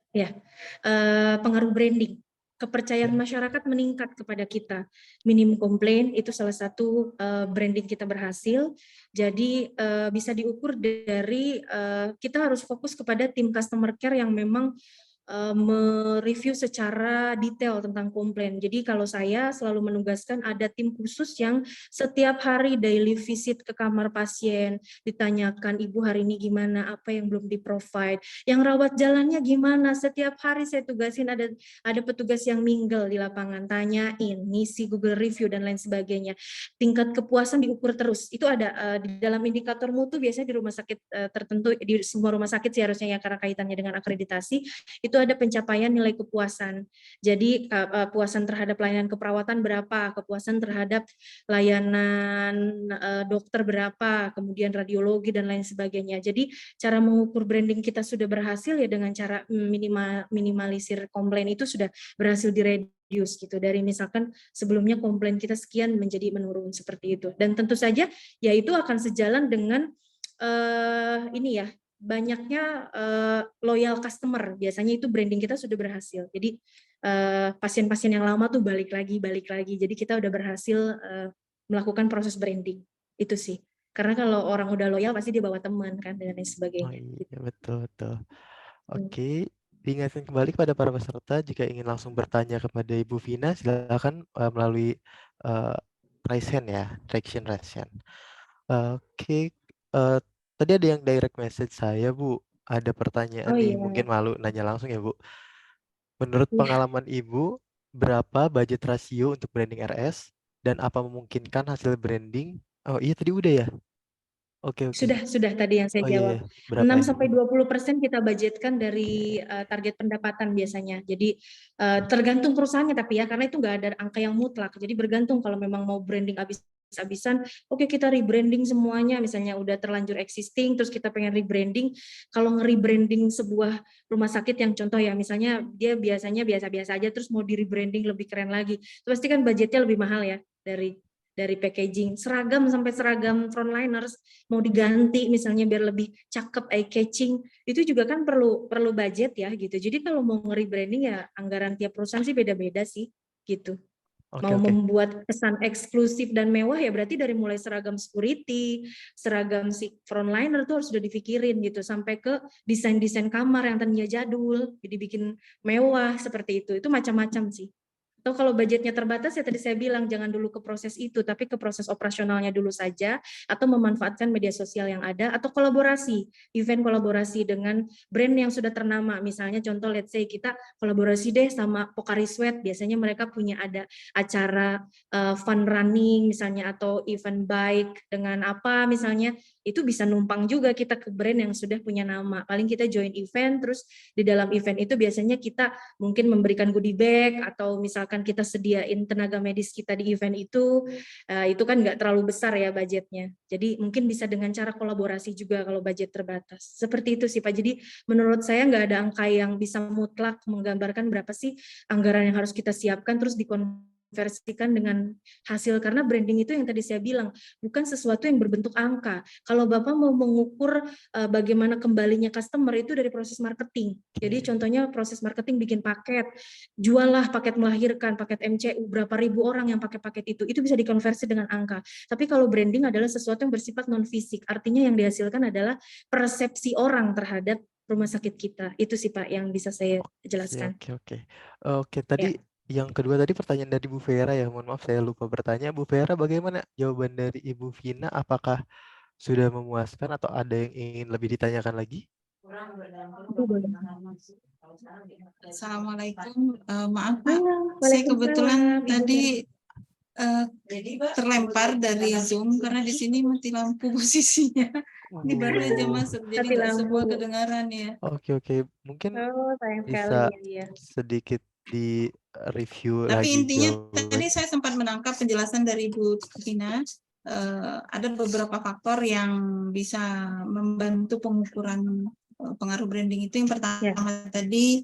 Ya, pengaruh branding. kepercayaan masyarakat meningkat kepada kita. Minim komplain itu salah satu branding kita berhasil. Jadi bisa diukur dari kita harus fokus kepada tim customer care yang memang mereview secara detail tentang komplain. Jadi kalau saya selalu menugaskan ada tim khusus yang setiap hari daily visit ke kamar pasien, ditanyakan ibu hari ini gimana, apa yang belum di-provide, yang rawat jalannya gimana. Setiap hari saya tugasin ada petugas yang mingle di lapangan, tanyain, ngisi Google review dan lain sebagainya. Tingkat kepuasan diukur terus. Itu ada di dalam indikator mutu biasanya di rumah sakit tertentu, di semua rumah sakit sih harusnya ya karena kaitannya dengan akreditasi, itu ada pencapaian nilai kepuasan. Jadi kepuasan terhadap layanan keperawatan berapa, kepuasan terhadap layanan dokter berapa, kemudian radiologi dan lain sebagainya. Jadi cara mengukur branding kita sudah berhasil ya dengan cara minimalisir komplain itu sudah berhasil direduce gitu. Dari misalkan sebelumnya komplain kita sekian menjadi menurun seperti itu. Dan tentu saja ya itu akan sejalan dengan ini ya, banyaknya loyal customer, biasanya itu branding kita sudah berhasil. Jadi pasien-pasien yang lama tuh balik lagi. Jadi kita udah berhasil melakukan proses branding. Itu sih. Karena kalau orang udah loyal pasti dia bawa teman kan dan lain Oh sebagainya. iya, betul. Oke, diingatkan kembali kepada para peserta jika ingin langsung bertanya kepada Ibu Vina, silakan melalui uh, raise hand ya, traction raise hand. Oke, tadi ada yang direct message saya, Bu. Ada pertanyaan Oh nih, iya. mungkin malu nanya langsung ya, Bu. Menurut Iya. pengalaman Ibu, berapa budget rasio untuk branding RS dan apa memungkinkan hasil branding? Oh iya tadi udah ya. Oke. Sudah tadi yang saya Oh iya, jawab. iya. Berapa ya? 6-20% kita budgetkan dari target pendapatan biasanya. Jadi tergantung perusahaannya tapi ya, karena itu nggak ada angka yang mutlak. Jadi bergantung kalau memang mau branding habis-habisan, oke kita rebranding semuanya, misalnya udah terlanjur existing, terus kita pengen rebranding. Kalau nge-rebranding sebuah rumah sakit yang contoh ya, misalnya dia biasanya biasa-biasa aja, terus mau di-rebranding lebih keren lagi, itu pasti kan budgetnya lebih mahal ya dari packaging, seragam sampai seragam frontliners mau diganti misalnya biar lebih cakep, eye catching, itu juga kan perlu budget ya gitu. Jadi kalau mau nge-rebranding ya anggaran tiap perusahaan sih beda-beda sih gitu. Mau Oke. membuat kesan eksklusif dan mewah ya berarti dari mulai seragam security, seragam si frontliner tuh harus sudah dipikirin gitu, sampai ke desain-desain kamar yang tadinya jadul jadi bikin mewah seperti itu macam-macam sih. Atau kalau budgetnya terbatas ya tadi saya bilang jangan dulu ke proses itu, tapi ke proses operasionalnya dulu saja, atau memanfaatkan media sosial yang ada, atau kolaborasi, event kolaborasi dengan brand yang sudah ternama. Misalnya contoh let's say kita kolaborasi deh sama Pocari Sweat, biasanya mereka punya ada acara fun running misalnya, atau event bike dengan apa misalnya, itu bisa numpang juga kita ke brand yang sudah punya nama. Paling kita join event, terus di dalam event itu biasanya kita mungkin memberikan goodie bag, atau misalkan kita sediain tenaga medis kita di event itu kan nggak terlalu besar ya budgetnya. Jadi mungkin bisa dengan cara kolaborasi juga kalau budget terbatas. Seperti itu sih Pak. Jadi menurut saya nggak ada angka yang bisa mutlak menggambarkan berapa sih anggaran yang harus kita siapkan terus dikonversikan dengan hasil, karena branding itu yang tadi saya bilang bukan sesuatu yang berbentuk angka. Kalau Bapak mau mengukur bagaimana kembalinya customer itu dari proses marketing. Jadi contohnya proses marketing bikin paket, jualah paket melahirkan, paket MCU, berapa ribu orang yang pakai paket itu bisa dikonversi dengan angka. Tapi kalau branding adalah sesuatu yang bersifat non fisik, artinya yang dihasilkan adalah persepsi orang terhadap rumah sakit kita. Itu sih Pak yang bisa saya jelaskan. Oke, tadi yang kedua tadi pertanyaan dari Bu Vera ya, mohon maaf saya lupa bertanya. Bu Vera, bagaimana jawaban dari Ibu Vina? Apakah sudah memuaskan atau ada yang ingin lebih ditanyakan lagi? Assalamualaikum, maaf Pak, saya kebetulan tadi terlempar dari Zoom karena di sini mati lampu posisinya. Ini baru aja masuk, jadi nggak semua kedengaran ya. Oke, mungkin sayang bisa sekali, ya. sedikit di review Tapi lagi. intinya tadi saya sempat menangkap penjelasan dari Bu Vina. Ada beberapa faktor yang bisa membantu pengukuran pengaruh branding itu. Yang pertama tadi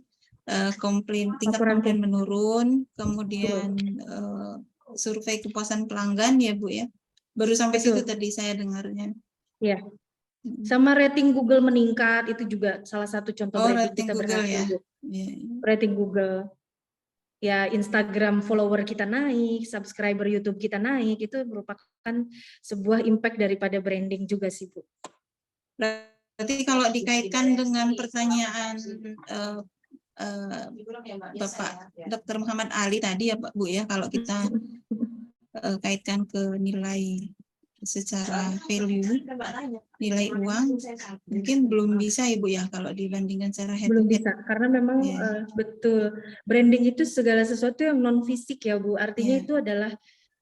tingkat komplain menurun, kemudian survei kepuasan pelanggan ya Bu ya. Baru sampai situ tadi saya dengarnya. Ya. Sama rating Google meningkat, itu juga salah satu contoh branding kita berhasil. Ya. Rating Google. ya Instagram follower kita naik, subscriber YouTube kita naik, itu merupakan sebuah impact daripada branding juga sih Bu. Berarti kalau dikaitkan dengan pertanyaan Bapak Dr. Muhammad Ali tadi ya Pak Bu ya, kalau kita kaitkan ke nilai secara value, nilai uang, mungkin belum bisa Ibu ya kalau dibandingkan secara head Belum to head. bisa, karena memang betul, branding itu segala sesuatu yang non fisik ya Bu, artinya itu adalah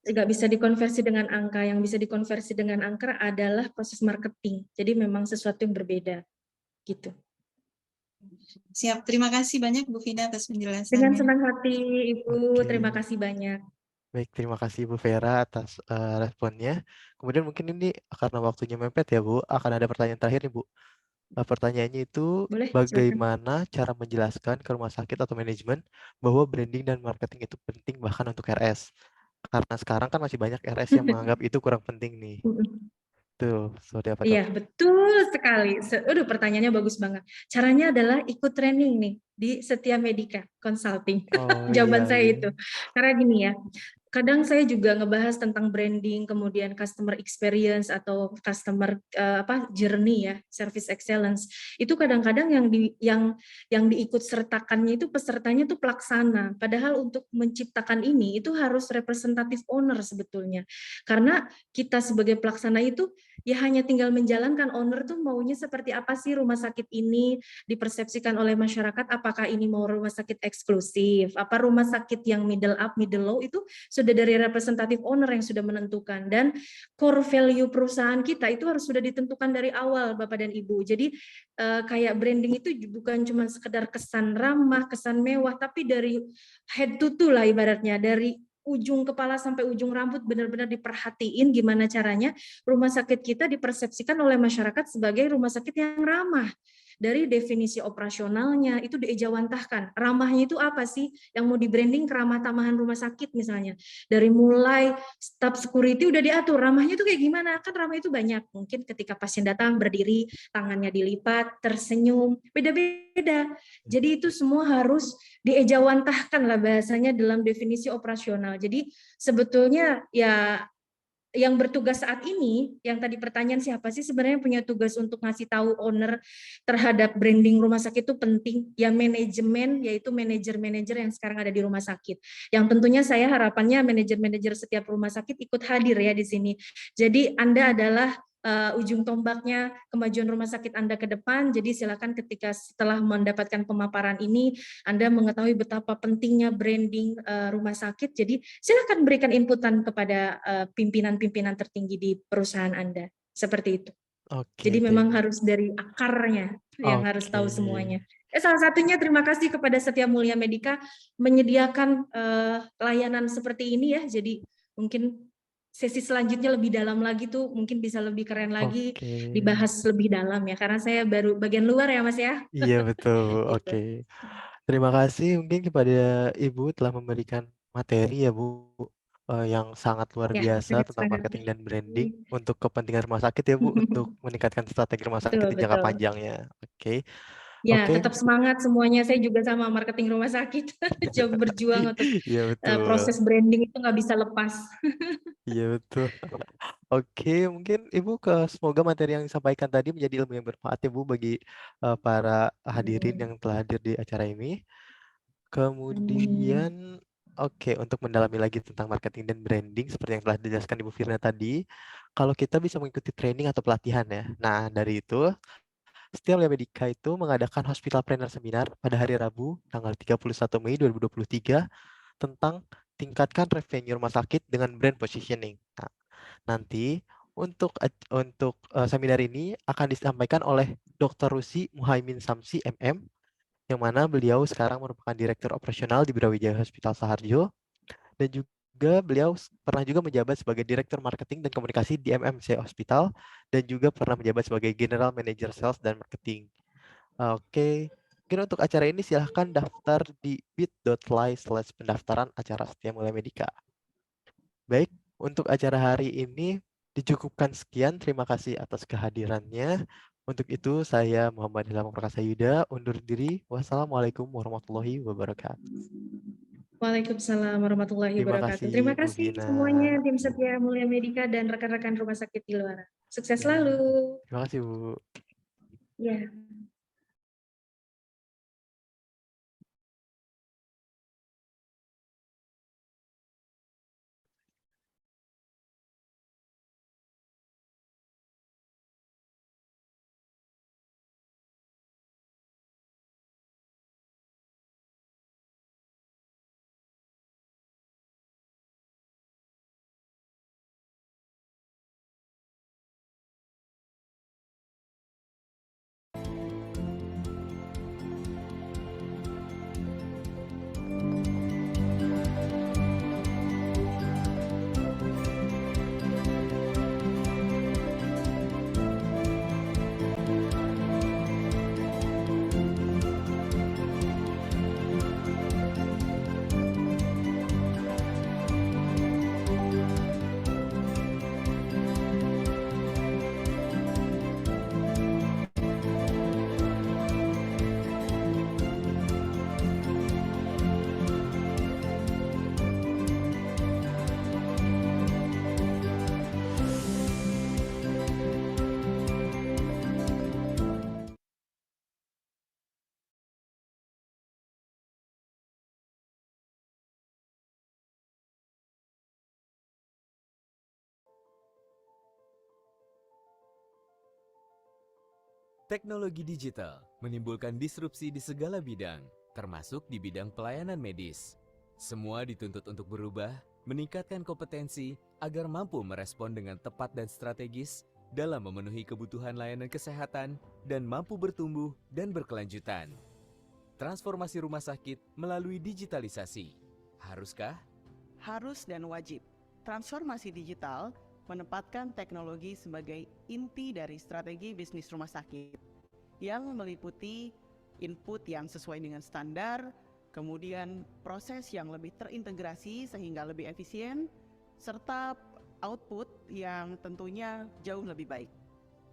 nggak bisa dikonversi dengan angka, yang bisa dikonversi dengan angka adalah proses marketing, jadi memang sesuatu yang berbeda gitu. Siap, terima kasih banyak Bu Fina atas Dengan penjelasannya. senang hati Ibu, Oke. terima kasih banyak. Baik, terima kasih Bu Vera atas responnya. Kemudian mungkin ini karena waktunya mepet ya Bu, akan ada pertanyaan terakhir nih Bu. Pertanyaannya itu, Boleh, silakan. bagaimana cara menjelaskan ke rumah sakit atau manajemen bahwa branding dan marketing itu penting bahkan untuk RS? Karena sekarang kan masih banyak RS yang menganggap itu kurang penting nih. Tuh, seperti apa Dok? Iya, betul sekali. Aduh, pertanyaannya bagus banget. Caranya adalah ikut training nih di Setia Medica Consulting. Oh Jawaban iya, saya iya. itu. Karena gini ya, kadang saya juga ngebahas tentang branding, kemudian customer experience atau customer journey ya, service excellence. Itu kadang-kadang yang diikut sertakannya itu pesertanya tuh pelaksana. Padahal untuk menciptakan ini itu harus representative owner sebetulnya. Karena kita sebagai pelaksana itu ya hanya tinggal menjalankan, owner tuh maunya seperti apa sih rumah sakit ini dipersepsikan oleh masyarakat, apakah ini mau rumah sakit eksklusif, apa rumah sakit yang middle up, middle low, itu sudah dari representatif owner yang sudah menentukan. Dan core value perusahaan kita itu harus sudah ditentukan dari awal Bapak dan Ibu. Jadi kayak branding itu bukan cuma sekedar kesan ramah, kesan mewah, tapi dari head to toe lah ibaratnya, dari ujung kepala sampai ujung rambut benar-benar diperhatiin gimana caranya rumah sakit kita dipersepsikan oleh masyarakat sebagai rumah sakit yang ramah. Dari definisi operasionalnya itu diejawantahkan. Ramahnya itu apa sih? Yang mau di-branding keramah tamahan rumah sakit misalnya. Dari mulai staff security udah diatur. Ramahnya itu kayak gimana? Kan ramah itu banyak. Mungkin ketika pasien datang berdiri, tangannya dilipat, tersenyum, beda-beda. Jadi itu semua harus diejawantahkan lah bahasanya dalam definisi operasional. Jadi sebetulnya ya yang bertugas saat ini, yang tadi pertanyaan siapa sih sebenarnya punya tugas untuk ngasih tahu owner terhadap branding rumah sakit itu penting, ya manajemen, yaitu manajer-manajer yang sekarang ada di rumah sakit. Yang tentunya saya harapannya manajer-manajer setiap rumah sakit ikut hadir ya di sini. Jadi Anda adalah ujung tombaknya kemajuan rumah sakit Anda ke depan. Jadi silakan ketika setelah mendapatkan pemaparan ini Anda mengetahui betapa pentingnya branding rumah sakit. Jadi silakan berikan inputan kepada pimpinan-pimpinan tertinggi di perusahaan Anda. Seperti itu. Oke, Jadi memang harus dari akarnya yang harus tahu semuanya. Salah satunya terima kasih kepada Setia Mulia Medica menyediakan layanan seperti ini ya. Jadi mungkin sesi selanjutnya lebih dalam lagi tuh mungkin bisa lebih keren lagi, dibahas lebih dalam ya, karena saya baru bagian luar ya Mas ya. Iya betul, Gitu. oke. Terima kasih mungkin kepada Ibu telah memberikan materi ya Bu, yang sangat luar Ya, biasa tentang sangat-sangat. marketing dan branding untuk kepentingan rumah sakit ya Bu, untuk meningkatkan strategi rumah sakit di jangka Betul. panjangnya. Oke. Ya, tetap semangat semuanya. Saya juga sama marketing rumah sakit. Coba berjuang untuk Iya betul. proses branding itu nggak bisa lepas. Iya betul. Oke, mungkin Ibu semoga materi yang disampaikan tadi menjadi ilmu yang bermanfaat ya Bu bagi para hadirin yang telah hadir di acara ini. Kemudian, oke, untuk mendalami lagi tentang marketing dan branding seperti yang telah dijelaskan Ibu Firna tadi, kalau kita bisa mengikuti training atau pelatihan ya. Nah, dari itu Setia Mulia Medica itu mengadakan Hospital Planner Seminar pada hari Rabu, tanggal 31 Mei 2023 tentang tingkatkan revenue rumah sakit dengan brand positioning. Nah, nanti untuk seminar ini akan disampaikan oleh Dr. Rusi Muhaimin Samsi MM, yang mana beliau sekarang merupakan Direktur Operasional di Brawijaya Hospital Saharjo, dan juga beliau pernah juga menjabat sebagai Direktur Marketing dan Komunikasi di MMC Hospital, dan juga pernah menjabat sebagai General Manager Sales dan Marketing. Oke, mungkin untuk acara ini silahkan daftar di bit.ly/pendaftaran acara Setia Mulia Medica. Baik, untuk acara hari ini dicukupkan sekian. Terima kasih atas kehadirannya. Untuk itu saya Muhammad Ilham Prakasa Yuda undur diri. Wassalamualaikum warahmatullahi wabarakatuh. Waalaikumsalam warahmatullahi Terima wabarakatuh. kasih Terima Bu kasih Gina. semuanya, tim Setia Mulia Medika dan rekan-rekan rumah sakit di luar. Sukses Ya, selalu. terima kasih Bu. Ya. Teknologi digital menimbulkan disrupsi di segala bidang, termasuk di bidang pelayanan medis. Semua dituntut untuk berubah, meningkatkan kompetensi agar mampu merespon dengan tepat dan strategis dalam memenuhi kebutuhan layanan kesehatan dan mampu bertumbuh dan berkelanjutan. Transformasi rumah sakit melalui digitalisasi. Haruskah? Harus dan wajib. Transformasi digital menempatkan teknologi sebagai inti dari strategi bisnis rumah sakit yang meliputi input yang sesuai dengan standar, kemudian proses yang lebih terintegrasi sehingga lebih efisien, serta output yang tentunya jauh lebih baik.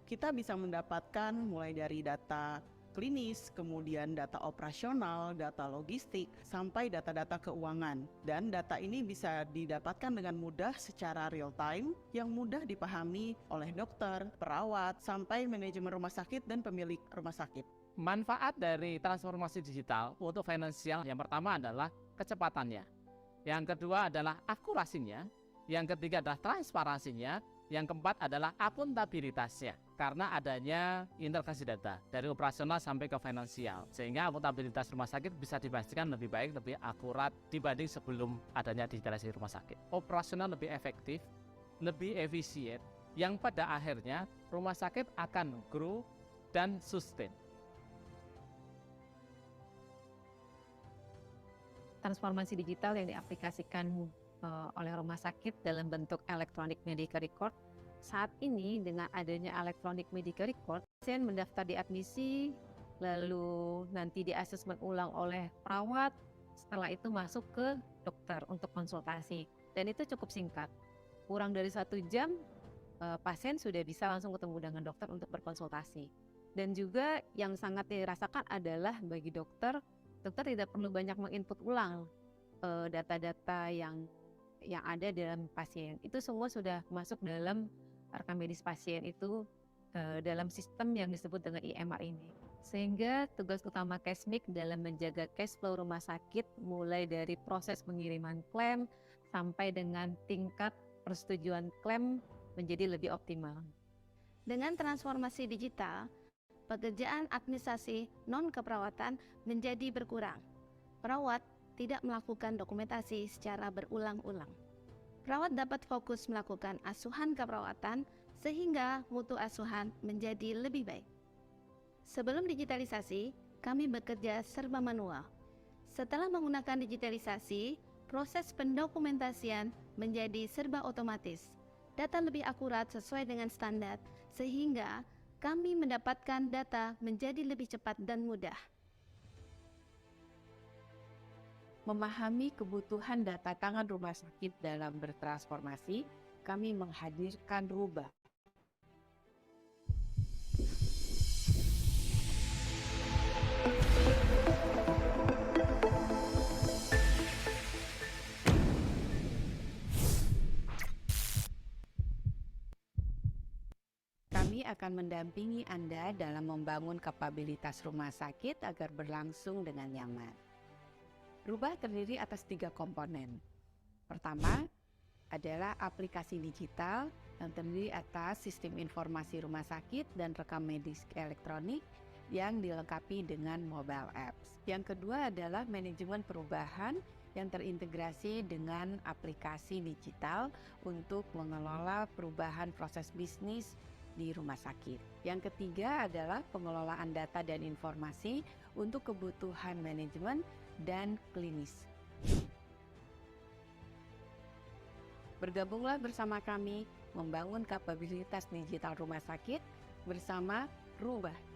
Kita bisa mendapatkan mulai dari data klinis, kemudian data operasional, data logistik, sampai data-data keuangan. Dan data ini bisa didapatkan dengan mudah secara real time, yang mudah dipahami oleh dokter, perawat, sampai manajemen rumah sakit dan pemilik rumah sakit. Manfaat dari transformasi digital untuk finansial yang pertama adalah kecepatannya. Yang kedua adalah akurasinya. Yang ketiga adalah transparansinya. Yang keempat adalah akuntabilitasnya, karena adanya integrasi data dari operasional sampai ke finansial, sehingga akuntabilitas rumah sakit bisa dipastikan lebih baik, lebih akurat dibanding sebelum adanya digitalisasi rumah sakit. Operasional lebih efektif, lebih efisien, yang pada akhirnya rumah sakit akan grow dan sustain. Transformasi digital yang diaplikasikan oleh rumah sakit dalam bentuk electronic medical record. Saat ini dengan adanya electronic medical record, pasien mendaftar di admisi, lalu nanti di asesmen ulang oleh perawat, setelah itu masuk ke dokter untuk konsultasi. Dan itu cukup singkat, kurang dari 1 jam pasien sudah bisa langsung ketemu dengan dokter untuk berkonsultasi. Dan juga yang sangat dirasakan adalah bagi dokter tidak perlu banyak menginput ulang data-data yang ada dalam pasien. Itu semua sudah masuk dalam rekam medis pasien itu dalam sistem yang disebut dengan EMR ini. Sehingga tugas utama Cashmik dalam menjaga cash flow rumah sakit mulai dari proses pengiriman klaim sampai dengan tingkat persetujuan klaim menjadi lebih optimal. Dengan transformasi digital, pekerjaan administrasi non-keperawatan menjadi berkurang. Perawat tidak melakukan dokumentasi secara berulang-ulang. Perawat dapat fokus melakukan asuhan keperawatan sehingga mutu asuhan menjadi lebih baik. Sebelum digitalisasi, kami bekerja serba manual. Setelah menggunakan digitalisasi, proses pendokumentasian menjadi serba otomatis. Data lebih akurat sesuai dengan standar, sehingga kami mendapatkan data menjadi lebih cepat dan mudah. Memahami kebutuhan data tangan rumah sakit dalam bertransformasi, kami menghadirkan Rubah. akan mendampingi Anda dalam membangun kapabilitas rumah sakit agar berlangsung dengan nyaman. Rubah terdiri atas 3 komponen. Pertama adalah aplikasi digital yang terdiri atas sistem informasi rumah sakit dan rekam medis elektronik yang dilengkapi dengan mobile apps. Yang kedua adalah manajemen perubahan yang terintegrasi dengan aplikasi digital untuk mengelola perubahan proses bisnis di rumah sakit. Yang ketiga adalah pengelolaan data dan informasi untuk kebutuhan manajemen dan klinis. Bergabunglah bersama kami membangun kapabilitas digital rumah sakit bersama Rubah.